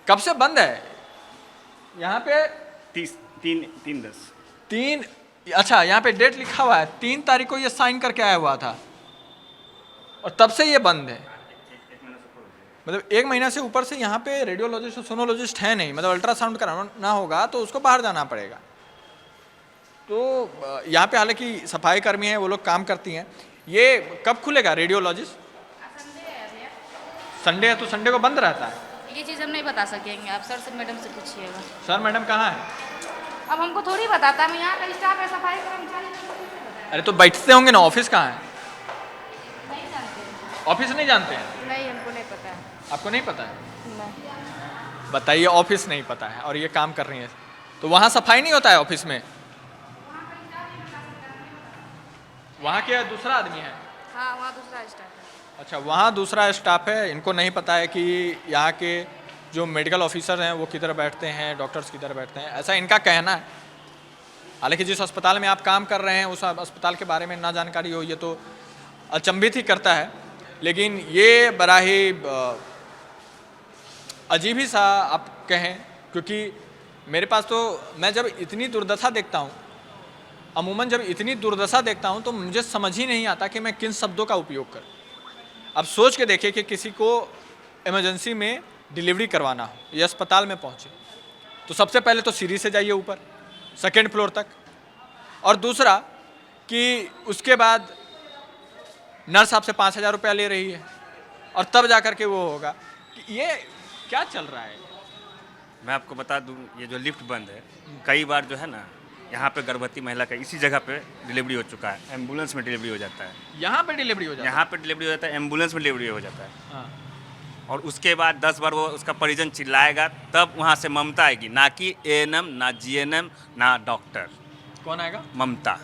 कब से बंद है? यहाँ पे 3 अच्छा, यहाँ पे डेट लिखा हुआ है, 3 तारीख को ये साइन करके आया हुआ था और तब से ये बंद है। मतलब 1 महीना से ऊपर से यहाँ पे रेडियोलॉजिस्ट और सोनोलॉजिस्ट है नहीं। मतलब अल्ट्रासाउंड कराना होगा तो उसको बाहर जाना पड़ेगा। तो यहाँ पे हालांकि सफाई कर्मी हैं, वो लोग काम करती हैं। ये कब खुलेगा रेडियोलॉजिस्ट? संडे है तो संडे को बंद रहता है?
ये चीज़ हम नहीं बता सकेंगे, आप सर से मैडम से पूछिएगा।
सर मैडम कहाँ है?
अब हमको थोड़ी बताता, हम यहाँ का स्टाफ है, सफाई कर्मचारी।
अरे तो बैठते होंगे ना, ऑफिस कहाँ है?
नहीं जानते।
ऑफिस नहीं जानते हैं?
नहीं, हमको नहीं पता है।
आपको नहीं पता है?
नहीं।
बताइए, ऑफिस नहीं पता है और ये काम कर रही हैं, तो वहाँ सफाई नहीं होता है ऑफिस में? वहाँ के दूसरा आदमी है?
हाँ, वहाँ दूसरा स्टाफ है।
अच्छा, वहाँ दूसरा स्टाफ है। इनको नहीं पता है कि यहाँ के जो मेडिकल ऑफिसर हैं वो किधर बैठते हैं, डॉक्टर्स किधर बैठते हैं, ऐसा इनका कहना है। हालांकि जिस अस्पताल में आप काम कर रहे हैं उस अस्पताल के बारे में ना जानकारी हो, ये तो अचंभित ही करता है। लेकिन ये बड़ा ही अजीब ही सा आप कहें, क्योंकि मेरे पास तो मैं जब इतनी दुर्दशा देखता हूँ अमूमन जब इतनी दुर्दशा देखता हूँ तो मुझे समझ ही नहीं आता कि मैं किन शब्दों का उपयोग करूँ। अब सोच के देखिए कि किसी को इमरजेंसी में डिलीवरी करवाना हो या अस्पताल में पहुँचे तो सबसे पहले तो सीढ़ी से जाइए ऊपर, सेकेंड फ्लोर तक, और दूसरा कि उसके बाद नर्स आपसे 5,000 रुपया ले रही है और तब जा कर के वो होगा कि ये क्या चल रहा है।
मैं आपको बता दूं, ये जो लिफ्ट बंद है, कई बार जो है ना यहाँ पे गर्भवती महिला का इसी जगह पे डिलीवरी हो चुका है। एम्बुलेंस में डिलीवरी हो जाता है,
यहाँ पे डिलीवरी हो जाती है,
यहाँ पे डिलीवरी हो जाता है, एम्बुलेंस में डिलीवरी हो जाता है।
हाँ।
और उसके बाद 10 बार वो उसका परिजन चिल्लाएगा तब वहाँ से ममता आएगी, ना कि एएनएम, ना जीएनएम, ना डॉक्टर।
कौन आएगा?
ममता।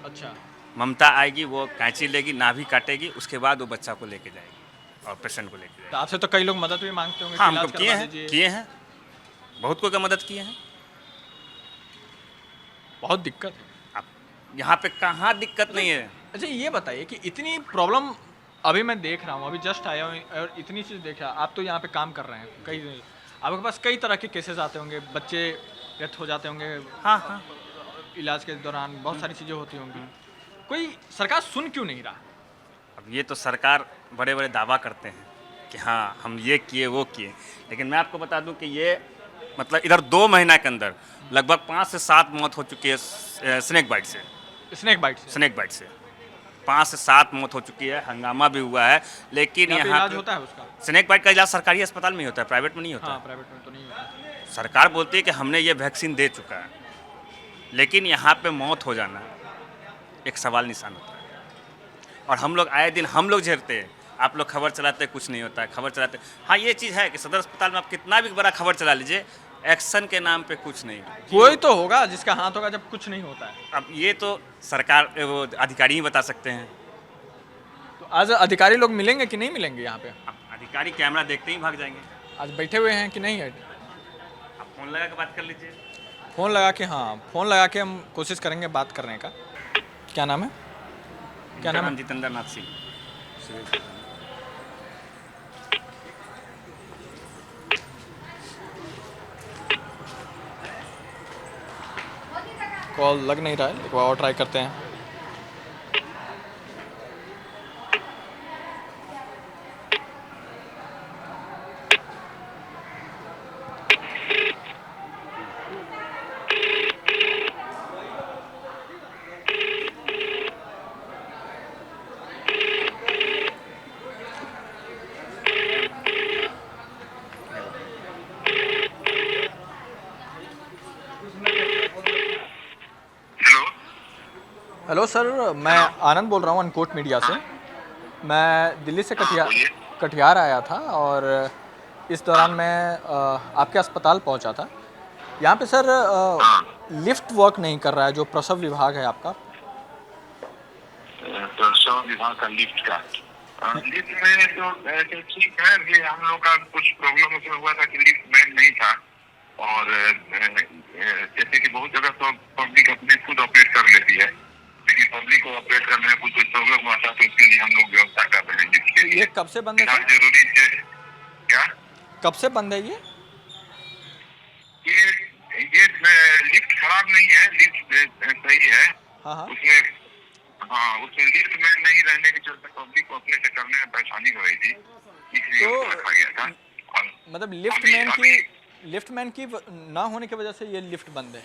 अच्छा,
ममता आएगी, वो कैंची लेगी, नाभि काटेगी, उसके बाद वो बच्चा को लेके जाएगी और पेशेंट को लेके जाएगी।
तो आपसे तो कई लोग मदद भी मांगते होंगे।
हाँ,
कि
हम
इलाज
तो किए
करवा
हैं,
दीजिए।
किए हैं, बहुत कोई का मदद किए हैं।
बहुत दिक्कत है।
अब यहाँ पे कहाँ दिक्कत नहीं है।
अच्छा ये बताइए कि इतनी प्रॉब्लम अभी मैं देख रहा हूँ, अभी जस्ट आया हूँ और इतनी चीज़ देखा। आप तो यहाँ पे काम कर रहे हैं, कई आपके पास कई तरह के केसेस आते होंगे, बच्चे डेथ हो जाते होंगे,
हाँ हाँ,
इलाज के दौरान बहुत सारी चीज़ें होती होंगी। कोई सरकार सुन क्यों नहीं रहा?
अब ये तो सरकार बड़े बड़े दावा करते हैं कि हाँ हम ये किए वो किए, लेकिन मैं आपको बता दूं कि ये मतलब इधर 2 महीना के अंदर लगभग 5 से 7 मौत हो चुकी है स्नेक बाइट से।
स्नेक बाइट से?
स्नेक बाइट से 5 से 7 मौत हो चुकी है, हंगामा भी हुआ है। लेकिन
यहाँ पे
यहाँ
इलाज होता है उसका?
स्नेक बाइट का इलाज सरकारी अस्पताल में ही होता है, प्राइवेट में नहीं होता।
हाँ, प्राइवेट में तो नहीं होता।
सरकार बोलती है कि हमने ये वैक्सीन दे चुका है, लेकिन यहाँ पे मौत हो जाना एक सवाल निशान होता है। और हम लोग आए दिन हम लोग झेलते हैं, आप लोग खबर चलाते कुछ नहीं होता है, खबर चलाते। हाँ ये चीज़ है कि सदर अस्पताल में आप कितना भी बड़ा खबर चला लीजिए, एक्शन के नाम पे कुछ नहीं।
कोई तो होगा जिसका हाथ होगा जब कुछ नहीं होता है।
अब ये तो सरकार वो अधिकारी ही बता सकते हैं।
तो आज अधिकारी लोग मिलेंगे कि नहीं मिलेंगे यहाँ पे?
अब अधिकारी कैमरा देखते ही भाग जाएंगे।
आज बैठे हुए हैं कि नहीं है?
आप फ़ोन लगा के बात कर लीजिए।
फ़ोन लगा के, हाँ फ़ोन लगा के हम कोशिश करेंगे बात करने का। क्या नाम है? क्या नाम है?
जितेंद्र नाथ सिंह।
कॉल लग नहीं रहा है, एक बार और ट्राई करते हैं। हेलो सर, मैं आनंद बोल रहा हूँ अनकोट मीडिया से। मैं दिल्ली से कटिहार आया था और इस दौरान मैं आपके अस्पताल पहुँचा था। यहाँ पे सर लिफ्ट वर्क नहीं कर रहा है, जो प्रसव विभाग है आपका।
प्रसव विभाग का लिफ्ट का लिफ्ट में तो ठीक है, ये हम लोग का कुछ प्रॉब्लम उसमें हुआ था कि लिफ्ट मैन नहीं था। और जैसे कि बहुत जगह तो पब्लिक अपने खुद ऑपरेट कर लेती है, लेकिन पब्लिक को ऑपरेट करने में कुछ प्रॉब्लम हुआ था, तो उसके लिए हम लोग व्यवस्था कर रहे हैं। जिसके लिए
ये कब से बंद है सर?
जरूरी है क्या?
कब से बंद है ये
लिफ्ट खराब नहीं है, लिफ्ट सही है।
हाँ हाँ।
उसमें लिफ्ट में नहीं रहने के चलते पब्लिक को अपने से करने में परेशानी हो रही थी, इसलिए
तो
उसको रखा गया था। और
मतलब लिफ्टमैन की ना होने की वजह से ये लिफ्ट बंद है।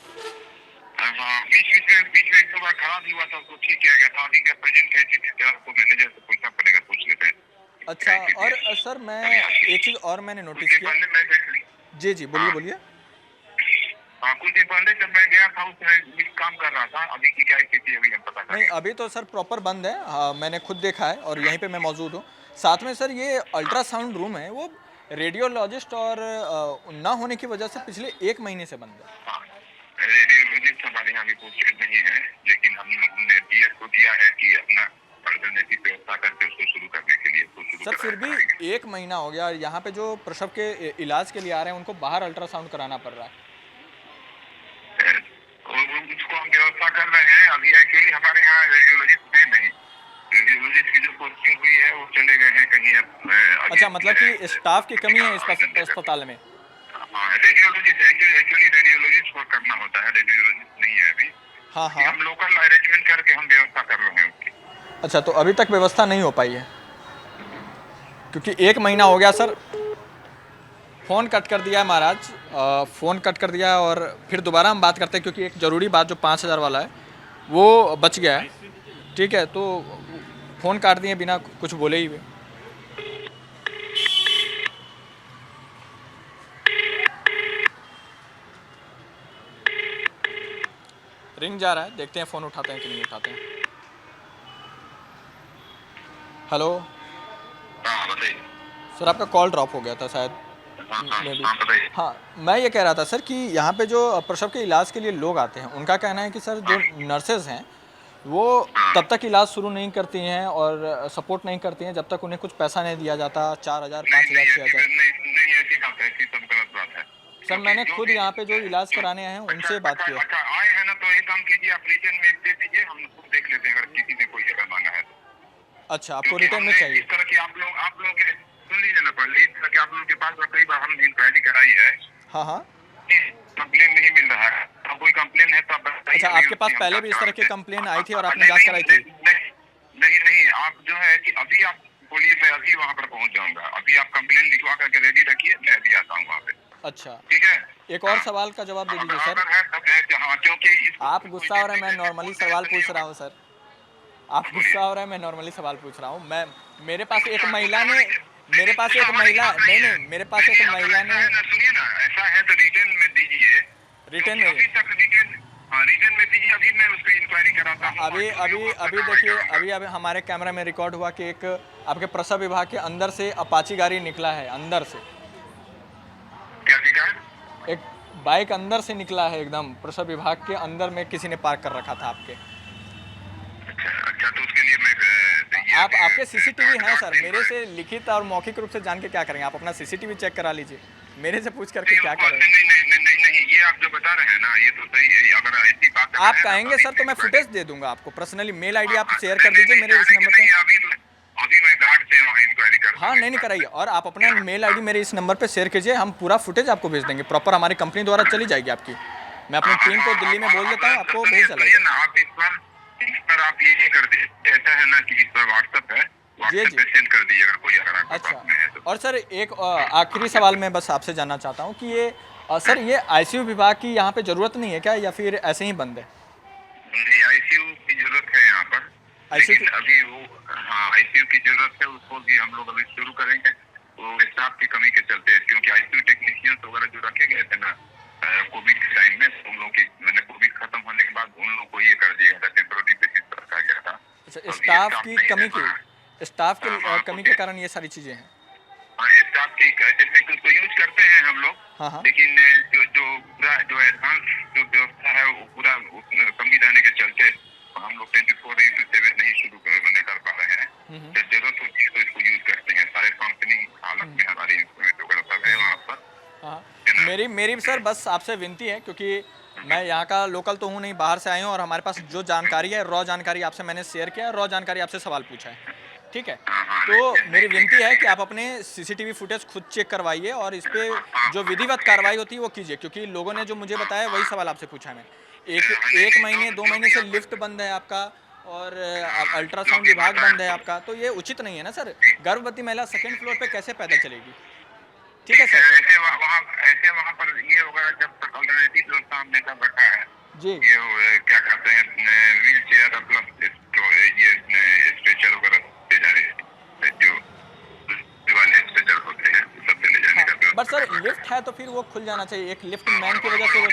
हाँ, बीच में एक दो बार खराब हुआ था, उसको ठीक किया गया था। अभी क्या प्रेजेंट कैसे आपको मैनेजर से पूछना पड़ेगा, पूछ लेते हैं।
अच्छा, और सर मैं एक चीज़ और मैंने नोटिस किया।
पहले मैं
जी जी, बोलिए बोलिए।
कुछ दिन पहले जब मैं गया था उसमें काम कर रहा था, अभी की क्या स्थिति अभी हम पता कर।
नहीं, अभी तो सर प्रॉपर बंद है। हाँ, मैंने खुद देखा है और यहीं पे मैं मौजूद हूँ। साथ में सर ये अल्ट्रासाउंड रूम है, वो रेडियोलॉजिस्ट और ना होने की वजह से पिछले 1 महीने से बंद है।
रेडियोलॉजिस्ट हमारे यहाँ भी पोस्टेड नहीं है, लेकिन हमने डीएस को दिया है कि अपना अल्टरनेटिव व्यवस्था करके उसको शुरू करने के लिए
सर फिर भी 1 महीना हो गया, यहाँ पे जो प्रसव के इलाज के लिए आ रहे हैं उनको बाहर अल्ट्रासाउंड कराना पड़ रहा है।
उसको हम व्यवस्था कर रहे हैं। अभी एक्चुअली हमारे यहाँ रेडियोलॉजिस्ट है नहीं, रेडियोलॉजिस्ट की जो पोस्टिंग हुई है वो चले गए हैं कहीं।
अच्छा, मतलब कि स्टाफ की कमी है इस अस्पताल में।
हाँ, रेडियोलॉजिस्ट एक्चुअली रेडियोलॉजिस्ट को करना होता है, रेडियोलॉजिस्ट नहीं है अभी।
हाँ
कि हम लोकल अरेंजमेंट करके हम व्यवस्था कर रहे हैं उसकी।
अच्छा, तो अभी तक व्यवस्था नहीं हो पाई है क्योंकि 1 महीना हो गया सर। फ़ोन कट कर दिया है महाराज, फ़ोन कट कर दिया है और फिर दोबारा हम बात करते हैं क्योंकि एक ज़रूरी बात जो 5000 वाला है वो बच गया है। ठीक है, तो फ़ोन काट दिए बिना कुछ बोले ही हुए। रिंग जा रहा है, देखते हैं फ़ोन उठाते हैं कि नहीं उठाते हैं। हेलो
हाँ बताइए।
सर, आपका कॉल ड्रॉप हो गया था शायद। May be.
बताइए।
हाँ, मैं ये कह रहा था सर कि यहाँ पे जो प्रसव के इलाज के लिए लोग आते हैं उनका कहना है कि सर जो नर्सेज हैं वो तब तक इलाज शुरू नहीं करती हैं और सपोर्ट नहीं करती हैं जब तक उन्हें कुछ पैसा नहीं दिया जाता, 4000, 5000, 6000।
नहीं ऐसी बात है, ऐसी सब गलत बात है।
सर, मैंने खुद यहाँ पे जो इलाज कराने आए हैं उनसे बात की है।
अच्छा आए हैं ना, तो एक काम कीजिए, आप रिटर्न में दे दीजिए, हम उसको देख लेते हैं अगर किसी ने कोई जगह मांगा है तो।
अच्छा, आपको
क्योंकि
रिटर्न में
हमने
चाहिए?
इस तरह की आप लोग के सुन लीजिए ना पहले, इस तरह की आप लोगों के पास कई बार हम इंक्वायरी कराई है,
हाँ हाँ।
कंप्लेन नहीं मिल रहा है। अब कोई कंप्लेन है तो आप बताइए।
अच्छा, आपके पास पहले भी इस तरह की कंप्लेन आई थी और आपने जांच कराई थी?
नहीं, आप जो है कि अभी आप बोलिए, मैं अभी वहाँ पर पहुँच जाऊँगा। अभी आप कंप्लेन लिखवा करके रेडी रखिए, मैं अभी आता हूँ वहाँ पे।
अच्छा,
ठीक है।
एक और सवाल का जवाब दे दीजिए सर।
अगर है तो हाँ, क्योंकि
आप गुस्सा हो रहे हैं, मैं नॉर्मली सवाल पूछ रहा हूँ सर। आप गुस्सा हो रहे हैं, मैं नॉर्मली सवाल पूछ रहा हूँ। मैं मेरे पास एक महिला ने मेरे पास एक महिला नहीं, मेरे पास एक महिला ने।
सुनिए ना, ऐसा है तो रिटर्न में दीजिए।
रिटर्न में?
अभी तक रिटर्न में दीजिए, अभी मैं उसको इंक्वायरी कराता हूँ।
अभी देखिए, अभी हमारे कैमरा में रिकॉर्ड हुआ कि एक आपके प्रसव विभाग के अंदर से अपाची गाड़ी निकला है, अंदर से
क्या दिखा है?
एक बाइक अंदर से निकला है, एकदम प्रसव विभाग के अंदर में किसी ने पार्क कर रखा था आपके।
अच्छा, तो उसके लिए मैं
आपके सीसीटीवी हैं सर, मेरे से लिखित और मौखिक रूप से जान के क्या करेंगे? आप अपना सीसीटीवी चेक करा लीजिए, मेरे से पूछ करके क्या करेंगे?
नहीं, ये आप जो बता रहे हैं ना, ये तो सही है। अगर ऐसी बात
आप कहेंगे सर तो मैं फुटेज दे दूंगा आपको पर्सनली। मेल आईडी आप शेयर कर दीजिए मेरे इस नंबर पे।
अभी मैं गार्ड से वहाँ इंक्वायरी कर।
हाँ, नहीं कराइए, और आप अपना मेल आईडी मेरे इस नंबर पे शेयर कीजिए, हम पूरा फुटेज आपको भेज देंगे। प्रॉपर हमारी कंपनी द्वारा चली जाएगी आपकी। मैं अपनी टीम को दिल्ली में बोल देता हूँ, आपको भेज चलेगा।
इस पर आप ये कर दीजिए, ऐसा है ना कि इस पर व्हाट्सएप है, व्हाट्सएप पे सेंड कर दीजिए अगर कोई अगर आपके पास में है तो।
और सर एक आखिरी सवाल मैं बस आपसे जानना चाहता हूँ कि ये सर ये आईसीयू विभाग की यहाँ पे ज़रूरत नहीं है क्या, या फिर ऐसे ही बंद है?
नहीं, आईसीयू की जरूरत है यहाँ पर, लेकिन अभी वो आईसीयू की जरूरत है, उसको भी हम लोग अभी शुरू करेंगे। वो स्टाफ की कमी के चलते, क्योंकि आईसीयू टेक्नीशियंस वगैरह जो रखे गए थे ना कोविड के टाइम में, उन लोग की मैंने कोविड खत्म होने के बाद उन लोग को ये कर दिया था, टेम्पोररी बेसिस पर रखा गया था।
अच्छा, स्टाफ की कमी के कारण ये सारी चीज़ें हैं।
स्टाफ की जैसे कि उसको यूज करते हैं हम लोग,
हाँ।
लेकिन जो एडवांस जो व्यवस्था है वो पूरा कमी रहने के चलते हम लोग 24/7 नहीं शुरू कर पा रहे हैं। जब जरूरत होती है तो इसको यूज करते हैं। सारे फंक्शनिंग हालत में हमारे इंस्ट्रूमेंट वगैरह सब है वहाँ पर।
मेरी सर बस आपसे विनती है, क्योंकि मैं यहाँ का लोकल तो हूँ नहीं, बाहर से आया हूँ, और हमारे पास जो जानकारी है रॉ जानकारी आपसे मैंने शेयर किया है, रॉ जानकारी आपसे सवाल पूछा है, ठीक है? तो मेरी विनती है कि आप अपने सीसीटीवी फुटेज खुद चेक करवाइए और इस पर जो विधिवत कार्रवाई होती है वो कीजिए, क्योंकि लोगों ने जो मुझे बताया वही सवाल आपसे पूछा है। मैं एक महीने 2 महीने से लिफ्ट बंद है आपका और अल्ट्रासाउंड विभाग बंद है आपका, तो ये उचित नहीं है ना सर। गर्भवती महिला 2nd फ्लोर पे कैसे पैदल चलेगी? ठीक है सर।
ऐसे वहाँ पर ये होगा, जब तक अल्टरनेटिव व्यवस्था हमने सब रखा है
जी,
ये क्या कहते हैं व्हील चेयर प्लस ये स्ट्रेचर वगैरह ले जाने जो वाले स्ट्रेचर होते हैं सब ले जाने का।
बट सर लिफ्ट है तो फिर वो खुल जाना चाहिए, एक लिफ्ट मैन की वजह से वो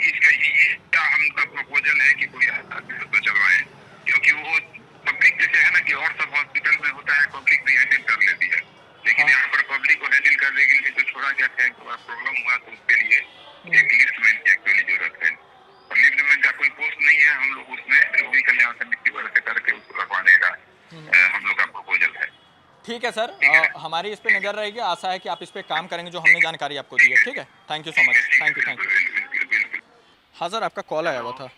इसका हमका प्रपोजल है कि कोई तो चलवाए, क्योंकि वो पब्लिक जैसे है ना कि और सब हॉस्पिटल में होता है, पब्लिक भी हैंडल कर लेती है, लेकिन यहाँ पर पब्लिक को हैंडल करने के लिए जो छोड़ा गया था, प्रॉब्लम हुआ तो उसके लिए एक लिफ्टमैन की एक्चुअली जरूरत है। और लिफ्टमैन का कोई पोस्ट नहीं है, हम लोग उसमें रोगी कल्याण समिति वगैरह से करके उसको रखवाने का हम लोग का प्रपोजल है।
ठीक है सर, हमारी इस पे नज़र रहेगी। आशा है कि आप इस पे काम करेंगे जो हमने जानकारी आपको दी है, ठीक है? Thank you so much. Thank you. हाँ सर, आपका कॉल आया हुआ था।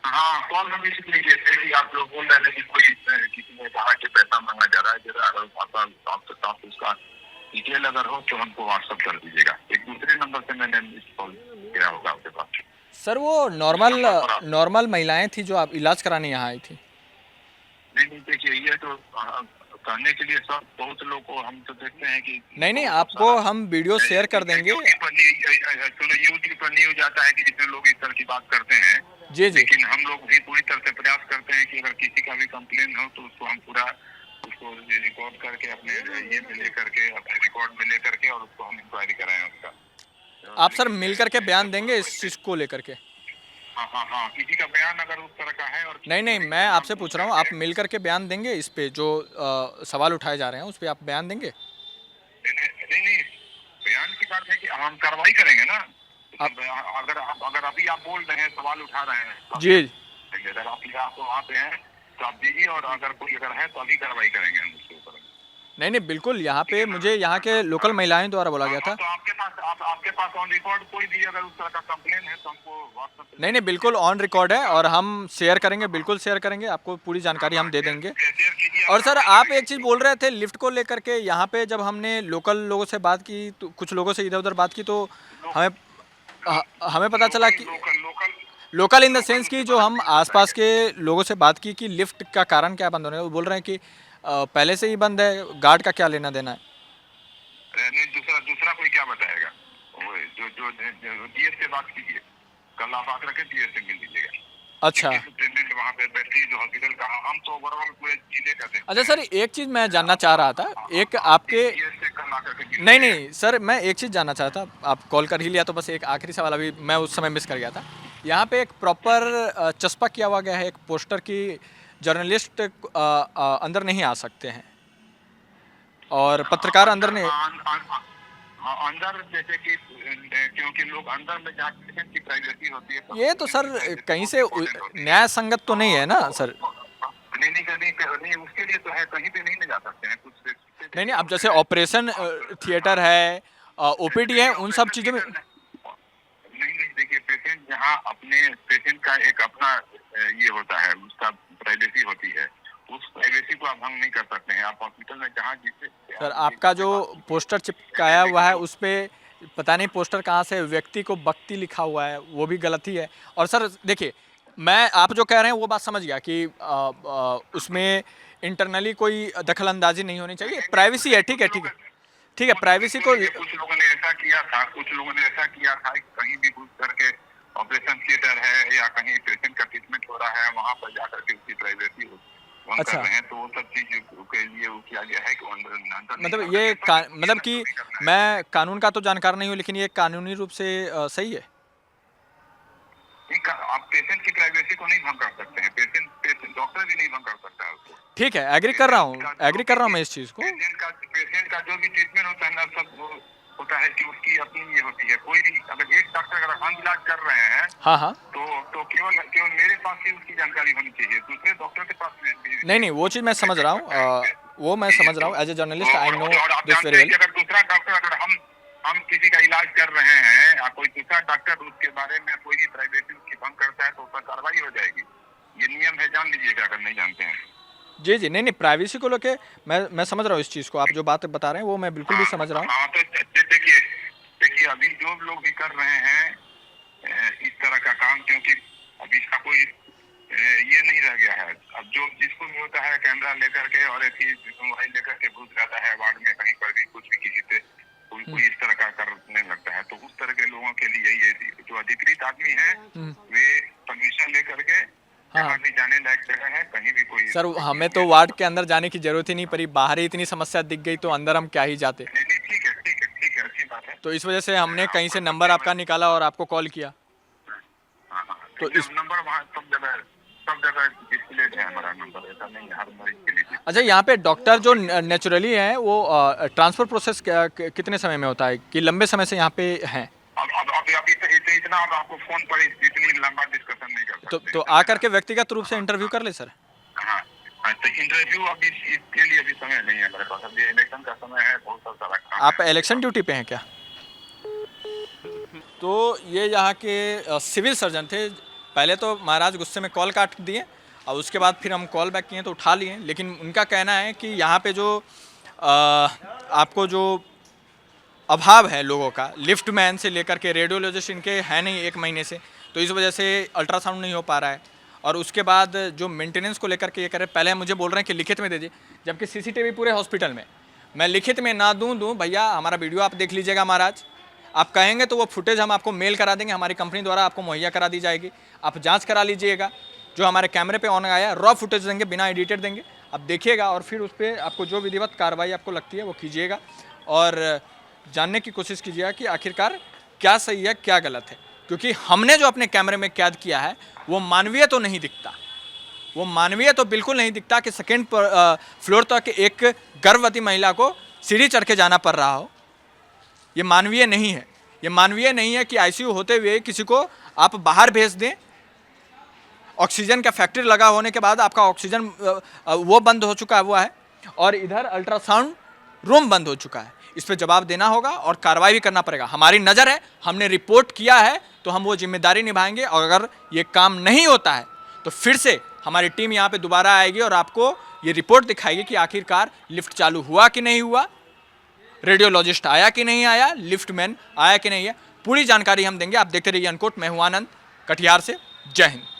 हाँ, कॉल हम इसलिए किए थे कि आप लोग बोल रहे थे कि कोई किसी ने कहा कि पैसा मांगा जा रहा है, जरा अगर आप उसका डिटेल अगर हो तो हमको व्हाट्सअप कर दीजिएगा। एक दूसरे नंबर से मैंने मिस कॉल किया होगा आपके पास।
सर वो नॉर्मल महिलाएं थी जो आप इलाज कराने यहाँ आई थी।
नहीं देखिए, ये तो कहने के लिए सब बहुत लोग को हम तो देखते हैं कि
नहीं आपको हम वीडियो शेयर कर देंगे।
सुनो, यूट्यूब पर न्यूज आता है कि जिसमें लोग इस तरह की बात करते हैं।
जी
लेकिन हम लोग भी पूरी तरह से प्रयास करते हैं कि अगर किसी का भी कंप्लेन हो तो उसको हम पूरा उसको रिकॉर्ड करके अपने ये में लेकर के अपने रिकॉर्ड में लेकर के और उसको हम इंक्वायरी कराएं उसका।
आप सर मिल करके बयान देंगे इस चीज़ को लेकर के?
हाँ, किसी का बयान अगर उस तरह का है और
नहीं मैं आपसे पूछ रहा हूँ, आप मिल करके बयान देंगे इस पे जो सवाल उठाए जा रहे हैं उस पे आप बयान देंगे?
नहीं, बयान की बात है कि हम कार्रवाई करेंगे ना। अगर अभी आप बोल रहे हैं, सवाल उठा रहे हैं,
जी
अगर आप वहाँ पे हैं तो आप दीजिए, और अगर कोई अगर है तो अभी कार्रवाई करेंगे हम उसके ऊपर।
नहीं बिल्कुल, यहाँ पे मुझे यहाँ के लोकल महिलाएं द्वारा बोला गया था।
तो आपके पास ऑन रिकॉर्ड कोई भी अगर उस तरह का कंप्लेन है तो हमको व्हाट्सएप।
नहीं बिल्कुल ऑन रिकॉर्ड है और हम शेयर करेंगे, बिल्कुल शेयर करेंगे, आपको पूरी जानकारी हम दे देंगे। और सर आप एक चीज़ बोल रहे थे लिफ्ट को लेकर के, यहाँ पे जब हमने लोकल लोगों से बात की तो कुछ लोगों से इधर उधर बात की तो हमें पता चला कि लोकल इन द सेंस कि जो हम आसपास के लोगों से बात की कि लिफ्ट का कारण क्या बंद होने का, वो बोल रहे हैं कि पहले से ही बंद है, गार्ड का क्या लेना देना है।
नहीं, दूसरा कोई क्या बताएगा? जो डीएस से बात कीजिए, कल आप आकर के डीएस से मिल लीजिएगा।
अच्छा
वहाँ पे बैठी जो हॉस्पिटल का, हम तो ओवरऑल पूरे जिले का देखते हैं।
अच्छा सर एक चीज़ मैं जानना चाह रहा था, एक आपके नहीं सर मैं एक चीज़ जानना चाहता था, आप कॉल कर ही लिया तो बस एक आखिरी सवाल अभी मैं उस समय मिस कर गया था। यहाँ पे एक प्रॉपर चस्पा किया हुआ गया है एक पोस्टर की जर्नलिस्ट अंदर नहीं आ सकते हैं और पत्रकार अंदर नहीं।
अंदर जैसे कि क्योंकि लोग अंदर में जहाँ पेशेंट की प्राइवेसी होती है,
ये तो सर कहीं से न्याय संगत तो नहीं है ना सर?
नहीं उसके लिए तो है, कहीं पे नहीं ले जा सकते हैं कुछ।
नहीं अब जैसे ऑपरेशन थिएटर है, ओपीडी है, उन सब चीज़ों में
नहीं देखिए, पेशेंट जहाँ अपने पेशेंट का एक अपना ये होता है, उसका प्राइवेसी होती है, उस प्राइवेसी को आप भंग नहीं कर सकते हैं। आप हॉस्पिटल में जहाँ जिससे
सर आपका जो पोस्टर चिपकाया हुआ है उस पर पता नहीं पोस्टर कहाँ से व्यक्ति को भक्ति लिखा हुआ है, वो भी गलत ही है। और सर देखिए मैं आप जो कह रहे हैं वो बात समझ गया कि उसमें इंटरनली कोई दखल अंदाजी नहीं होनी चाहिए, प्राइवेसी है, ठीक है प्राइवेसी को।
कुछ लोगों ने ऐसा किया था कहीं भी घुस करके ऑपरेशन थिएटर है या कहीं पेशेंट का ट्रीटमेंट हो रहा है, वहाँ पर जाकर के उसकी प्राइवेसी
अच्छा
कर रहे हैं, तो वो सब चीज के लिए वो किया गया है कि
मतलब ये मतलब कि मैं कानून का तो जानकार नहीं हूँ, लेकिन ये कानूनी रूप से सही है?
आप पेशेंट की प्राइवेसी को नहीं भंग कर सकते हैं, पेशेंट डॉक्टर भी नहीं भंग कर सकता है उसको।
ठीक है, एग्री कर रहा हूँ मैं इस चीज़ को।
पेशेंट का जो भी ट्रीटमेंट होता है ना, सब होता है कि उसकी अपनी ये होती है। कोई भी अगर एक डॉक्टर अगर हम इलाज कर रहे हैं
हाँ
तो केवल मेरे पास ही उसकी जानकारी होनी चाहिए, दूसरे डॉक्टर के पास
नहीं वो चीज़ मैं समझ रहा हूँ, as a journalist I know this very well.
अगर दूसरा डॉक्टर अगर हम किसी का इलाज कर रहे हैं या कोई दूसरा डॉक्टर उसके बारे में कोई भी प्राइवेसी उसकी भंग करता है तो उस पर कार्रवाई हो जाएगी। ये नियम है, जान लीजिएगा अगर नहीं जानते हैं।
जी नहीं प्राइवेसी को लेके मैं समझ रहा हूँ इस चीज़ को, आप जो बात बता रहे हैं वो मैं बिल्कुल भी समझ रहा हूँ।
हाँ तो देखिए अभी जो लोग भी कर रहे हैं इस तरह का काम, क्योंकि अभी इसका कोई ये नहीं रह गया है। अब जो जिसको भी होता है कैमरा लेकर के और ऐसी मोबाइल लेकर के घुस जाता है वार्ड में, कहीं पर भी कुछ भी किसी से कोई इस तरह का करने लगता है, तो उस तरह के लोगों के लिए ये जो अधिकृत आदमी है वे परमिशन लेकर के जहाँ भी जाने लायक जगह है कहीं भी कोई।
सर हमें तो वार्ड के अंदर जाने की जरूरत ही नहीं पड़ी, बाहर ही इतनी समस्या दिख गई तो अंदर हम क्या ही जाते।
ठीक है अच्छी बात है।
तो इस वजह से हमने कहीं से नंबर आपका निकाला और आपको कॉल किया।
तो इस नंबर वहाँ सब जगह डिस्प्लेड है हमारा नंबर, ऐसा नहीं है हर मरीज के लिए।
अच्छा यहाँ पे डॉक्टर जो नेचुरली है वो ट्रांसफर प्रोसेस कितने समय में होता है कि लंबे समय से यहाँ पे हैं?
अभी इतना आपको फोन पर इतनी लंबा डिस्कशन नहीं कर सकते।
तो आकर के व्यक्तिगत रूप से इंटरव्यू कर ले सर।
हाँ तो इंटरव्यू अभी इसके लिए अभी समय नहीं है मेरे पास, अभी इलेक्शन का समय है, बहुत सारा काम।
आप इलेक्शन ड्यूटी पे हैं क्या? तो ये यहाँ के सिविल सर्जन थे, पहले तो महाराज गुस्से में कॉल काट दिए और उसके बाद फिर हम कॉल बैक किए तो उठा लिए, लेकिन उनका कहना है कि यहाँ पे जो आपको जो अभाव है लोगों का, लिफ्ट मैन से लेकर के रेडियोलॉजिस्ट इनके है नहीं 1 महीने से, तो इस वजह से अल्ट्रासाउंड नहीं हो पा रहा है। और उसके बाद जो मेंटेनेंस को लेकर के ये कह रहे, पहले मुझे बोल रहे हैं कि लिखित में दीजिए, जबकि सीसीटीवी पूरे हॉस्पिटल में, मैं लिखित में ना दूं भैया हमारा वीडियो आप देख लीजिएगा महाराज, आप कहेंगे तो वो फुटेज हम आपको मेल करा देंगे, हमारी कंपनी द्वारा आपको मुहैया करा दी जाएगी, आप जाँच करा लीजिएगा, जो हमारे कैमरे पे ऑन आया रॉ फुटेज देंगे, बिना एडिटेड देंगे, आप देखिएगा और फिर उस पर आपको जो विधिवत कार्रवाई आपको लगती है वो कीजिएगा और जानने की कोशिश कीजिएगा कि आखिरकार क्या सही है क्या गलत है। क्योंकि हमने जो अपने कैमरे में कैद किया है वो मानवीय तो नहीं दिखता, वो मानवीय तो बिल्कुल नहीं दिखता कि सेकेंड फ्लोर तक एक गर्भवती महिला को सीढ़ी चढ़ के जाना पड़ रहा हो। ये मानवीय नहीं है, ये मानवीय नहीं है कि आईसीयू होते हुए किसी को आप बाहर भेज दें, ऑक्सीजन का फैक्ट्री लगा होने के बाद आपका ऑक्सीजन वो बंद हो चुका हुआ है और इधर अल्ट्रासाउंड रूम बंद हो चुका है। इस पर जवाब देना होगा और कार्रवाई भी करना पड़ेगा। हमारी नज़र है, हमने रिपोर्ट किया है तो हम वो जिम्मेदारी निभाएंगे और अगर ये काम नहीं होता है तो फिर से हमारी टीम यहाँ पे दोबारा आएगी और आपको ये रिपोर्ट दिखाएगी कि आखिरकार लिफ्ट चालू हुआ कि नहीं हुआ, रेडियोलॉजिस्ट आया कि नहीं आया, लिफ्टमैन आया कि नहीं है, पूरी जानकारी हम देंगे। आप देखते रहिए अनकोट। मैं हूं आनंद, कटिहार से। जय हिंद।